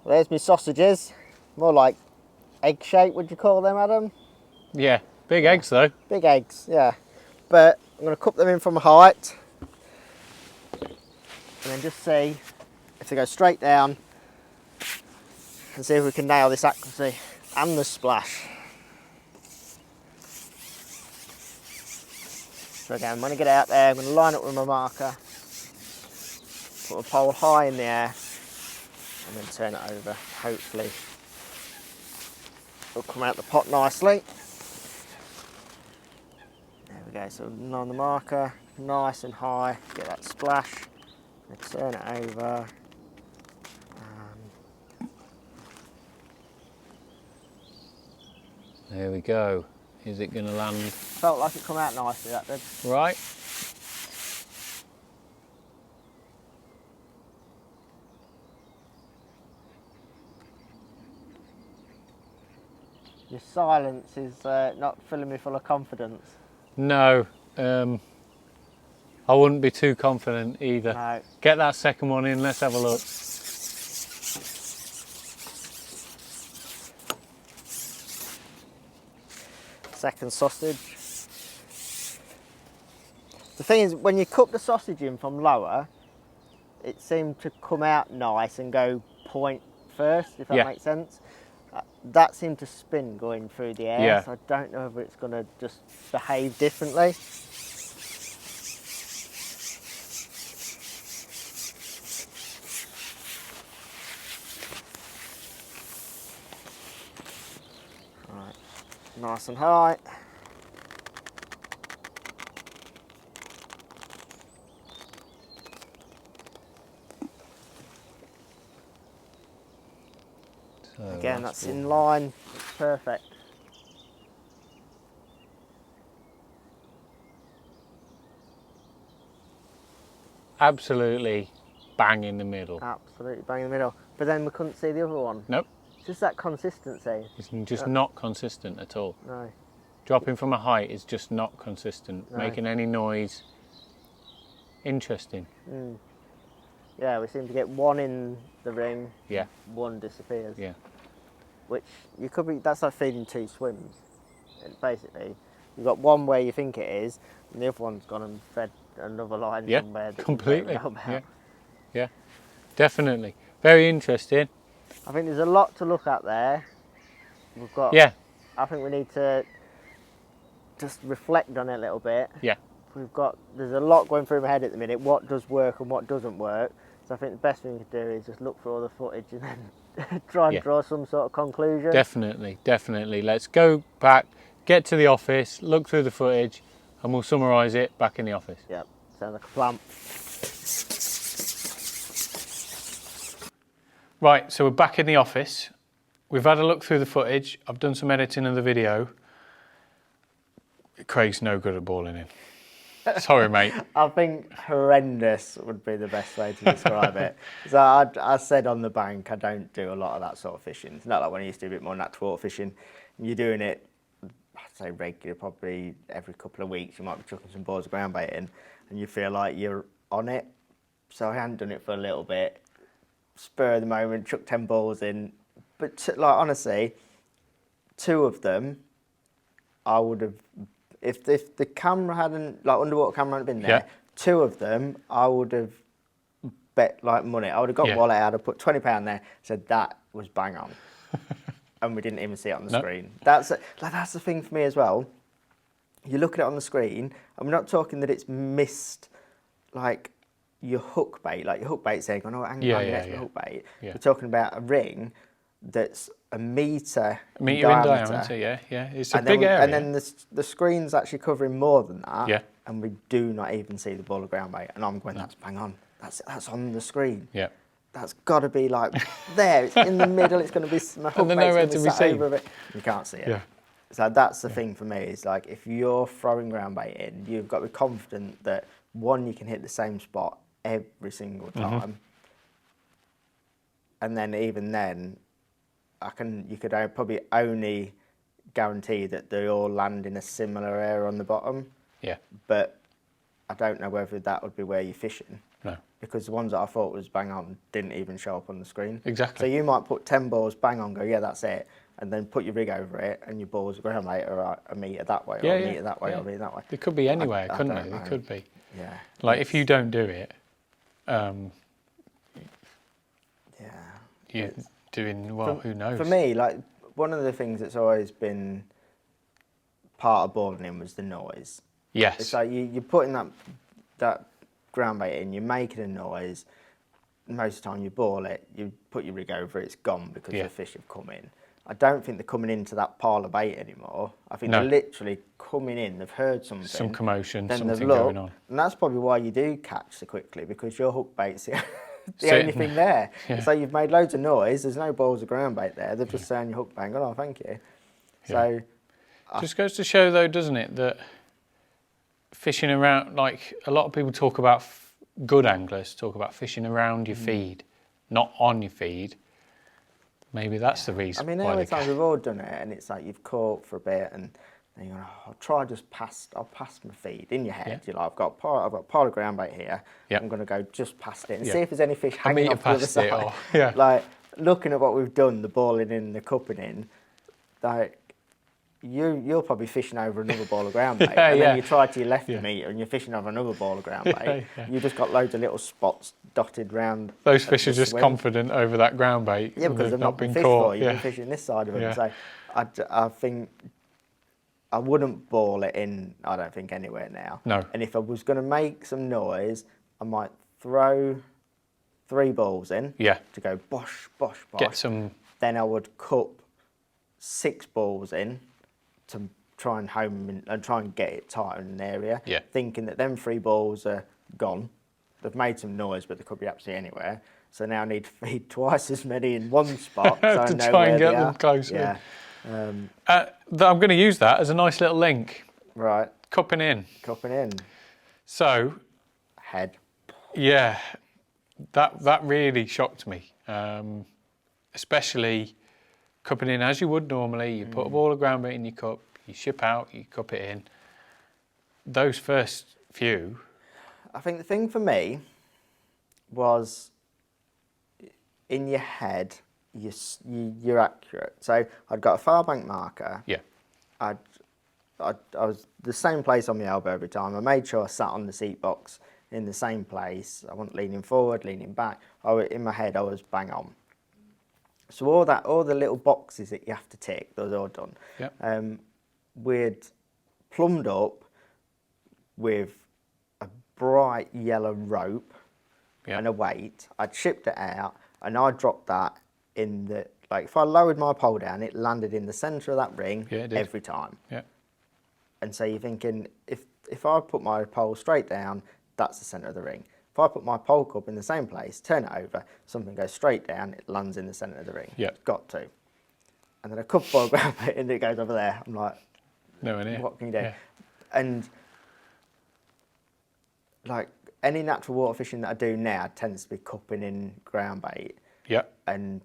A: There's my sausages. More like egg shape, would you call them, Adam?
B: Yeah. Big eggs though.
A: Big eggs, yeah. But I'm going to cup them in from a height and then just see if they go straight down and see if we can nail this accuracy and the splash. So again, when I get out there, I'm going to line up with my marker, put my pole high in the air and then turn it over. Hopefully it'll come out the pot nicely. There we go, so on the marker, nice and high, get that splash, and turn it over.
B: There we go. Is it going to land?
A: Felt like it come out nicely, that did.
B: Right.
A: Your silence is not filling me full of confidence.
B: No, I wouldn't be too confident either.
A: No.
B: Get that second one in, let's have a look.
A: Second sausage. The thing is, when you cook the sausage in from lower, it seemed to come out nice and go point first, if that makes sense. That seemed to spin going through the air, so I don't know if it's going to just behave differently. Right, nice and high. Again, that's in line, perfect.
B: Absolutely bang in the middle.
A: Absolutely bang in the middle. But then we couldn't see the other one.
B: Nope.
A: It's just that consistency.
B: It's just not consistent at all.
A: No.
B: Dropping from a height is just not consistent.
A: No.
B: Making any noise. Interesting.
A: Mm. Yeah, we seem to get one in the ring,
B: Yeah.
A: one disappears.
B: Yeah.
A: Which you could be, that's like feeding two swims. Basically, you've got one where you think it is, and the other one's gone and fed another line somewhere. That
B: Completely.
A: You don't know about.
B: Yeah. Yeah. Definitely. Very interesting.
A: I think there's a lot to look at there. We've got.
B: Yeah.
A: I think we need to just reflect on it a little bit.
B: Yeah.
A: There's a lot going through my head at the minute. What does work and what doesn't work? So I think the best thing we could do is just look through all the footage and then try and draw some sort of conclusion.
B: Definitely, definitely. Let's go back, get to the office, look through the footage, and we'll summarise it back in the office.
A: Yep, sounds like a plan.
B: Right, so we're back in the office. We've had a look through the footage. I've done some editing of the video. Craig's no good at balling in. Sorry, mate.
A: I think horrendous would be the best way to describe it. So I said on the bank, I don't do a lot of that sort of fishing. It's not like when I used to do a bit more natural water fishing. You're doing it, I'd say regular, probably every couple of weeks. You might be chucking some balls of ground bait in, and you feel like you're on it. So I hadn't done it for a little bit. Spur of the moment, chuck 10 balls in. But like honestly, 2 of them, I would have. If the camera hadn't, like underwater camera hadn't been there, 2 of them, I would have bet like money. I would have got wallet out, I'd have put £20 there, said that was bang on. And we didn't even see it on the screen. That's the thing for me as well. You look at it on the screen, and we're not talking that it's missed like your hook bait, saying, oh no, hang on, that's my hook bait.
B: Yeah.
A: We're talking about a ring that's a metre
B: in diameter, yeah. It's a big area.
A: And then the screen's actually covering more than that.
B: Yeah.
A: And we do not even see the ball of ground bait. And I'm going, that's bang on. That's on the screen.
B: Yeah.
A: That's got to be like there. It's in the middle. It's going to be my hook bait's
B: nowhere
A: going
B: to
A: to
B: be
A: be
B: seen.
A: over it. You can't see it.
B: Yeah.
A: So that's the thing for me. Is like if you're throwing ground bait in, you've got to be confident that one, you can hit the same spot every single time. And then even then, you could probably only guarantee that they all land in a similar area on the bottom.
B: Yeah.
A: But I don't know whether that would be where you're fishing.
B: No.
A: Because the ones that I thought was bang on didn't even show up on the screen.
B: Exactly.
A: So you might put 10 balls bang on, go, yeah, that's it, and then put your rig over it, and your balls ground mate are a metre that way, or a metre that way, or a metre that way.
B: They could be anywhere, couldn't they?
A: Know.
B: They could be.
A: Yeah.
B: Like if you don't do it, you're doing, well, who knows?
A: For me, like, one of the things that's always been part of balling in was the noise.
B: Yes.
A: It's like you're putting that ground bait in, you're making a noise. Most of the time you ball it, you put your rig over it, it's gone because the fish have come in. I don't think they're coming into that pile of bait anymore. I think they're literally coming in, they've heard something.
B: Some commotion,
A: then
B: something
A: they've looked,
B: going on.
A: And that's probably why you do catch so quickly, because your hook bait's the only thing there.
B: Yeah.
A: So you've made loads of noise, there's no balls of ground bait there, they've just saying your hook bait and gone, oh, thank you. So
B: just goes to show though, doesn't it, that fishing around, like a lot of people talk about, good anglers talk about fishing around your feed, not on your feed. Maybe that's the reason.
A: I mean,
B: why
A: every time we've all done it, and it's like you've caught for a bit, and then you're going, I'll pass my feed in your head. You're like, I've got a pile of ground bait here. I'm going to go just past it and see if there's any fish hanging off the other side. Like looking at what we've done, the balling in, the cupping in, like you're probably fishing over another ball of ground bait, and then you try to your left meter and you're fishing over another ball of ground bait. You've just got loads of little spots dotted round.
B: Those fish are just confident over that ground bait.
A: Yeah, because they've not been fished
B: caught.
A: for. You've been fishing this side of them. So I think I wouldn't ball it in, I don't think, anywhere now.
B: No.
A: And if I was going to make some noise, I might throw 3 balls in to go bosh, bosh, bosh.
B: Get some.
A: Then I would cup 6 balls in to try and home and try and get it tight in an area, thinking that them 3 balls are gone. They've made some noise, but they could be absolutely anywhere. So now I need to feed twice as many in one spot so
B: to try and get them closer.
A: Yeah.
B: I'm going to use that as a nice little link.
A: Right.
B: Cupping in. So.
A: Head.
B: Yeah, that really shocked me, especially cupping in as you would normally. You put a ball of ground bait in your cup, you ship out, you cup it in. Those first few.
A: I think the thing for me was in your head, you're accurate. So I'd got a far bank marker.
B: Yeah.
A: I was the same place on my elbow every time. I made sure I sat on the seat box in the same place. I wasn't leaning forward, leaning back. In my head, I was bang on. So all the little boxes that you have to tick, those are all done.
B: Yep.
A: We'd plumbed up with a bright yellow rope and a weight. I'd shipped it out, and I dropped that in the, like, if I lowered my pole down, it landed in the centre of that ring every time.
B: Yeah.
A: And so you're thinking, if I put my pole straight down, that's the centre of the ring. If I put my pole cup in the same place, turn it over, something goes straight down, it lands in the centre of the ring.
B: Yeah.
A: It's got to. And then a cup ball grab it and it goes over there. I'm like, what can you do?
B: Yeah.
A: And like any natural water fishing that I do now tends to be cupping in ground bait.
B: Yeah.
A: And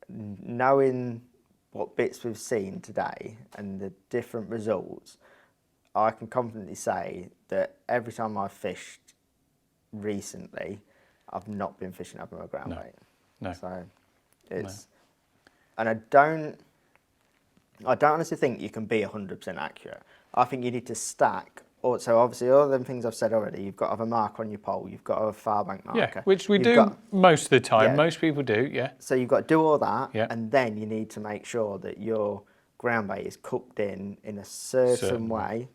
A: knowing what bits we've seen today and the different results, I can confidently say that every time I've fished recently, I've not been fishing up my ground bait.
B: No.
A: So it's, and I don't honestly think you can be 100% accurate. I think you need to stack. So obviously all them things I've said already, you've got to have a marker on your pole, you've got to have a far bank marker.
B: Yeah, which we do most of the time. Most people do,
A: So you've got to do all that, and then you need to make sure that your ground bait is cooked in a certain way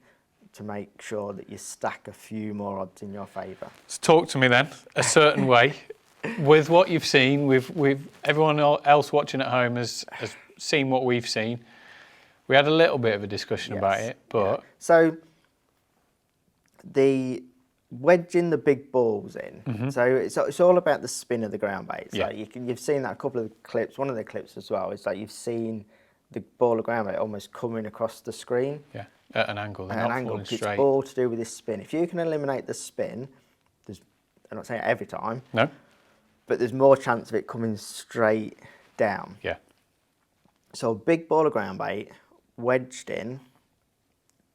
A: to make sure that you stack a few more odds in your favour.
B: So talk to me then, a certain way. With what you've seen, with everyone else watching at home has seen what we've seen. We had a little bit of a discussion about it, but...
A: So the wedging the big balls in, so it's all about the spin of the ground bait. So you've seen that a couple of clips, one of the clips as well, it's like you've seen the ball of ground bait almost coming across the screen.
B: Yeah, at an angle, they're not falling straight.
A: It's all to do with this spin. If you can eliminate the spin, I'm not saying every time, but there's more chance of it coming straight down.
B: Yeah.
A: So a big ball of ground bait, wedged in,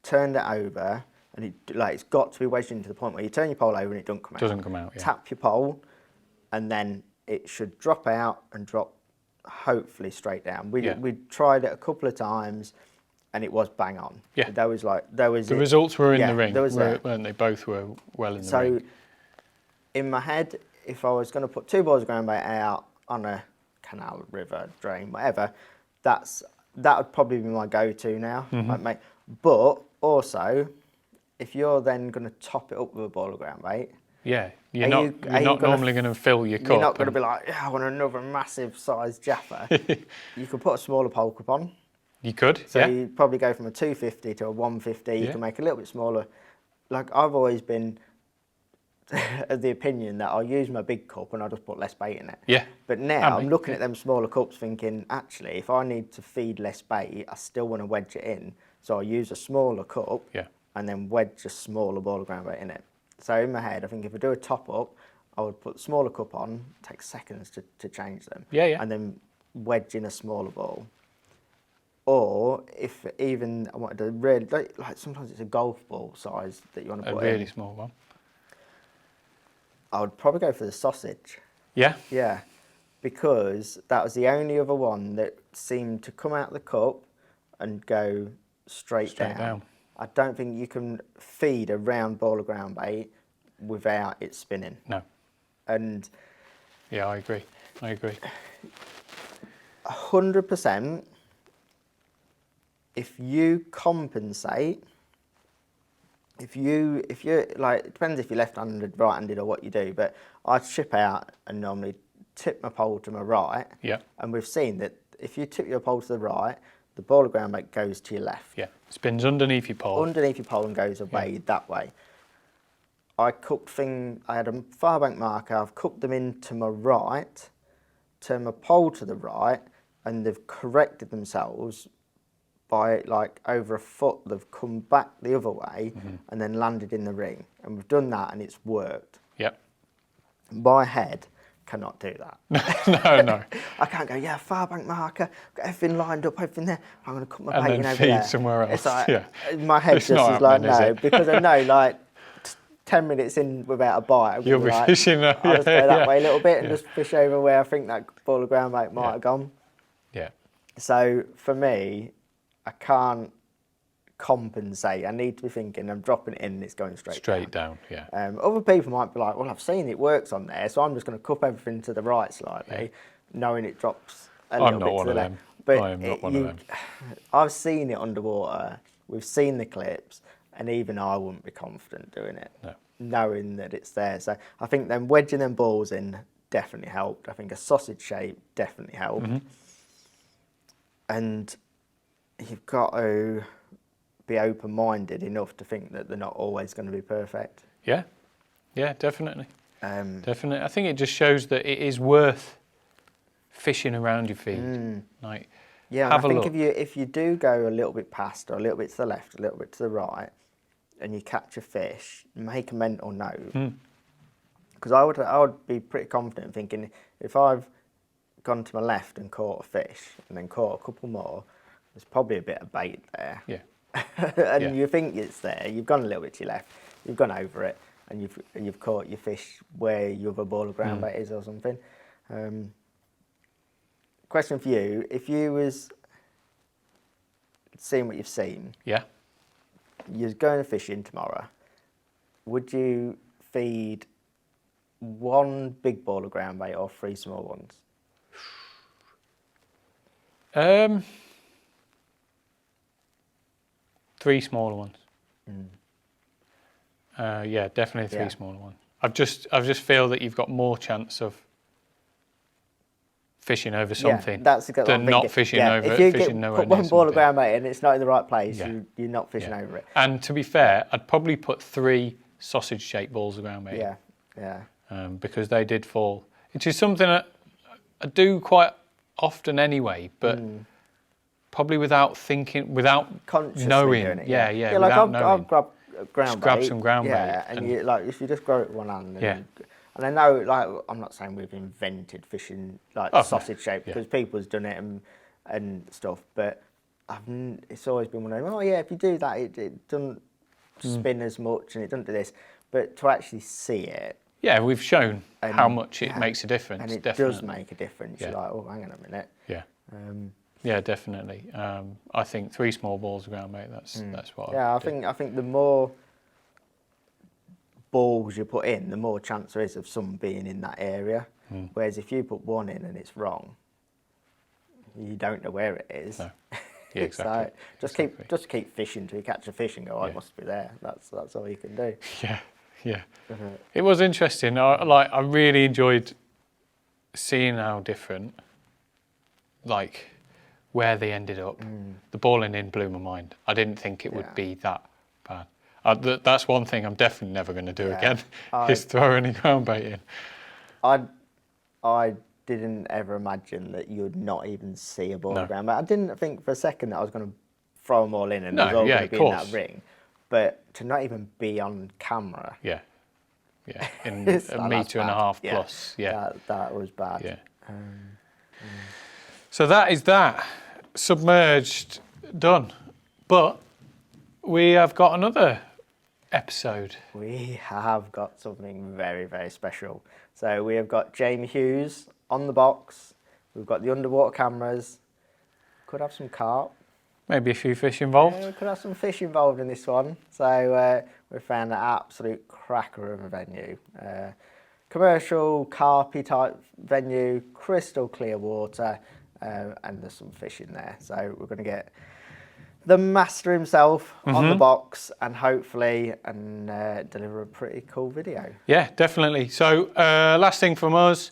A: turned it over, and it's got to be wedged into the point where you turn your pole over and it doesn't come out.
B: Doesn't come out, yeah.
A: Tap your pole, and then it should drop out and drop hopefully straight down. We tried it a couple of times, and it was bang on.
B: Yeah.
A: The
B: results were in the ring,
A: weren't
B: they? Both were well in the ring.
A: So, in my head, if I was going to put 2 balls of ground bait out on a canal, river, drain, whatever, that would probably be my go-to now. But also, if you're then going to top it up with a ball of ground bait,
B: you're not normally going to fill your cup.
A: You're not going to be like, I want another massive size Jaffa. You could put a smaller pole cup on.
B: You could,
A: So you'd probably go from a 250 to a 150. You can make a little bit smaller. Like, I've always been of the opinion that I'll use my big cup and I'll just put less bait in it.
B: Yeah.
A: But now I'm looking at them smaller cups thinking, actually, if I need to feed less bait, I still want to wedge it in. So I'll use a smaller cup and then wedge a smaller ball of ground bait in it. So in my head, I think if I do a top up, I would put the smaller cup on, take seconds to change them. And then wedge in a smaller ball. Or if even I wanted to really, like sometimes it's a golf ball size that you want to put in.
B: A really small one.
A: I would probably go for the sausage.
B: Yeah?
A: Yeah, because that was the only other one that seemed to come out of the cup and go straight down. I don't think you can feed a round ball of ground bait without it spinning.
B: No.
A: And
B: yeah, I agree.
A: 100%, if you compensate, if you're like, it depends if you're left-handed, right-handed, or what you do, but I chip out and normally tip my pole to my right.
B: Yeah.
A: And we've seen that if you tip your pole to the right, the ball of ground bait goes to your left.
B: Yeah. Spins underneath your pole.
A: Underneath your pole and goes away that way. I had a far bank marker, I've cooked them into my right, turned my pole to the right, and they've corrected themselves by like over a foot. They've come back the other way and then landed in the ring. And we've done that and it's worked.
B: Yep.
A: My head cannot do that.
B: No.
A: I can't go, far bank marker, got everything lined up, everything there. I'm going to cut my bait in over
B: feed
A: there.
B: somewhere else.
A: It's like, my head
B: It's
A: just
B: not
A: is like,
B: happening,
A: no, because I know like 10 minutes in without a bite,
B: You'll be
A: like,
B: fishing.
A: I'll just go that way a little bit and just fish over where I think that ball of ground bait might have gone.
B: Yeah.
A: So for me, I can't compensate. I need to be thinking I'm dropping it in and it's going straight down.
B: Yeah.
A: Other people might be like, well, I've seen it works on there, so I'm just going to cup everything to the right slightly, knowing it drops a little bit to the left. But
B: I am not one of them.
A: I've seen it underwater. We've seen the clips, and even I wouldn't be confident doing it, knowing that it's there. So I think then wedging them balls in definitely helped. I think a sausage shape definitely helped. And you've got to be open-minded enough to think that they're not always going to be perfect.
B: Yeah, definitely. Definitely. I think it just shows that it is worth fishing around your feed. Like,
A: I think if you do go a little bit past or a little bit to the left, a little bit to the right, and you catch a fish, make a mental note. Because I would be pretty confident thinking if I've gone to my left and caught a fish and then caught a couple more, there's probably a bit of bait there.
B: Yeah.
A: And you think it's there, you've gone a little bit to your left, you've gone over it, and you've caught your fish where your other ball of ground bait is or something. Question for you, if you was seeing what you've seen, you're going fishing tomorrow, would you feed one big ball of ground bait or 3 small ones?
B: 3 smaller ones. Definitely 3 smaller ones. I just feel that you've got more chance of fishing over something than not fishing over
A: if you
B: fishing nowhere
A: put
B: near
A: one ball of
B: something.
A: ground bait and it's not in the right place, you're not fishing over it.
B: And to be fair, I'd probably put 3 sausage-shaped balls of ground bait. Because they did fall. Which is something that I do quite often anyway, but probably without thinking, without
A: consciously
B: knowing.
A: Doing it,
B: like
A: I'll grab ground bait.
B: Grab some ground bait.
A: And you, like, if you just grab it with one hand. And I know, like, I'm not saying we've invented fishing like sausage shape, because people's done it and stuff, but it's always been one of them, if you do that, it doesn't spin as much and it doesn't do this. But to actually see it.
B: Yeah, we've shown how much it makes a difference.
A: And it
B: definitely
A: does make a difference.
B: Yeah.
A: You're like, oh, hang on a minute.
B: Yeah. Yeah, definitely. I think 3 small balls of ground bait. That's what.
A: Yeah, I think the more balls you put in, the more chance there is of some being in that area. Whereas if you put one in and it's wrong, you don't know where it is.
B: No. Yeah, exactly.
A: Like, just keep fishing till you catch a fish and go, oh, it must be there. That's all you can do.
B: Yeah. It was interesting. I really enjoyed seeing how different, like, where they ended up. The balling in blew my mind. I didn't think it would be that bad. That's one thing I'm definitely never going to do again, is throw any ground bait in.
A: I didn't ever imagine that you'd not even see a ball of ground bait. I didn't think for a second that I was going to throw them all in and it was all going to be in that ring. But to not even be on camera.
B: Yeah, in a metre and a half plus. Yeah,
A: that was bad.
B: Yeah. So that is that. Submerged, done. But we have got another episode.
A: We have got something very, very special. So we have got Jamie Hughes on the box. We've got the underwater cameras. Could have some carp.
B: Maybe a few fish involved.
A: Yeah, we could have some fish involved in this one. So we found an absolute cracker of a venue. Commercial, carpy type venue, crystal clear water, and there's some fish in there. So we're going to get the master himself on the box and hopefully deliver a pretty cool video. Yeah,
B: definitely. So last thing from us,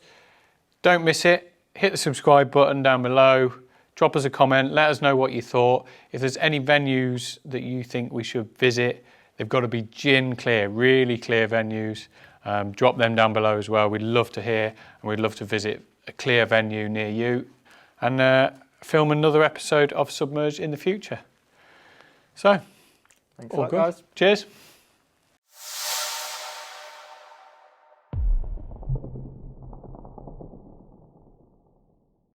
B: don't miss it. Hit the subscribe button down below. Drop us a comment. Let us know what you thought. If there's any venues that you think we should visit, they've got to be gin clear, really clear venues. Drop them down below as well. We'd love to hear and we'd love to visit a clear venue near you and film another episode of Submerged in the future. So,
A: thanks
B: all
A: a lot,
B: good.
A: guys.
B: Cheers.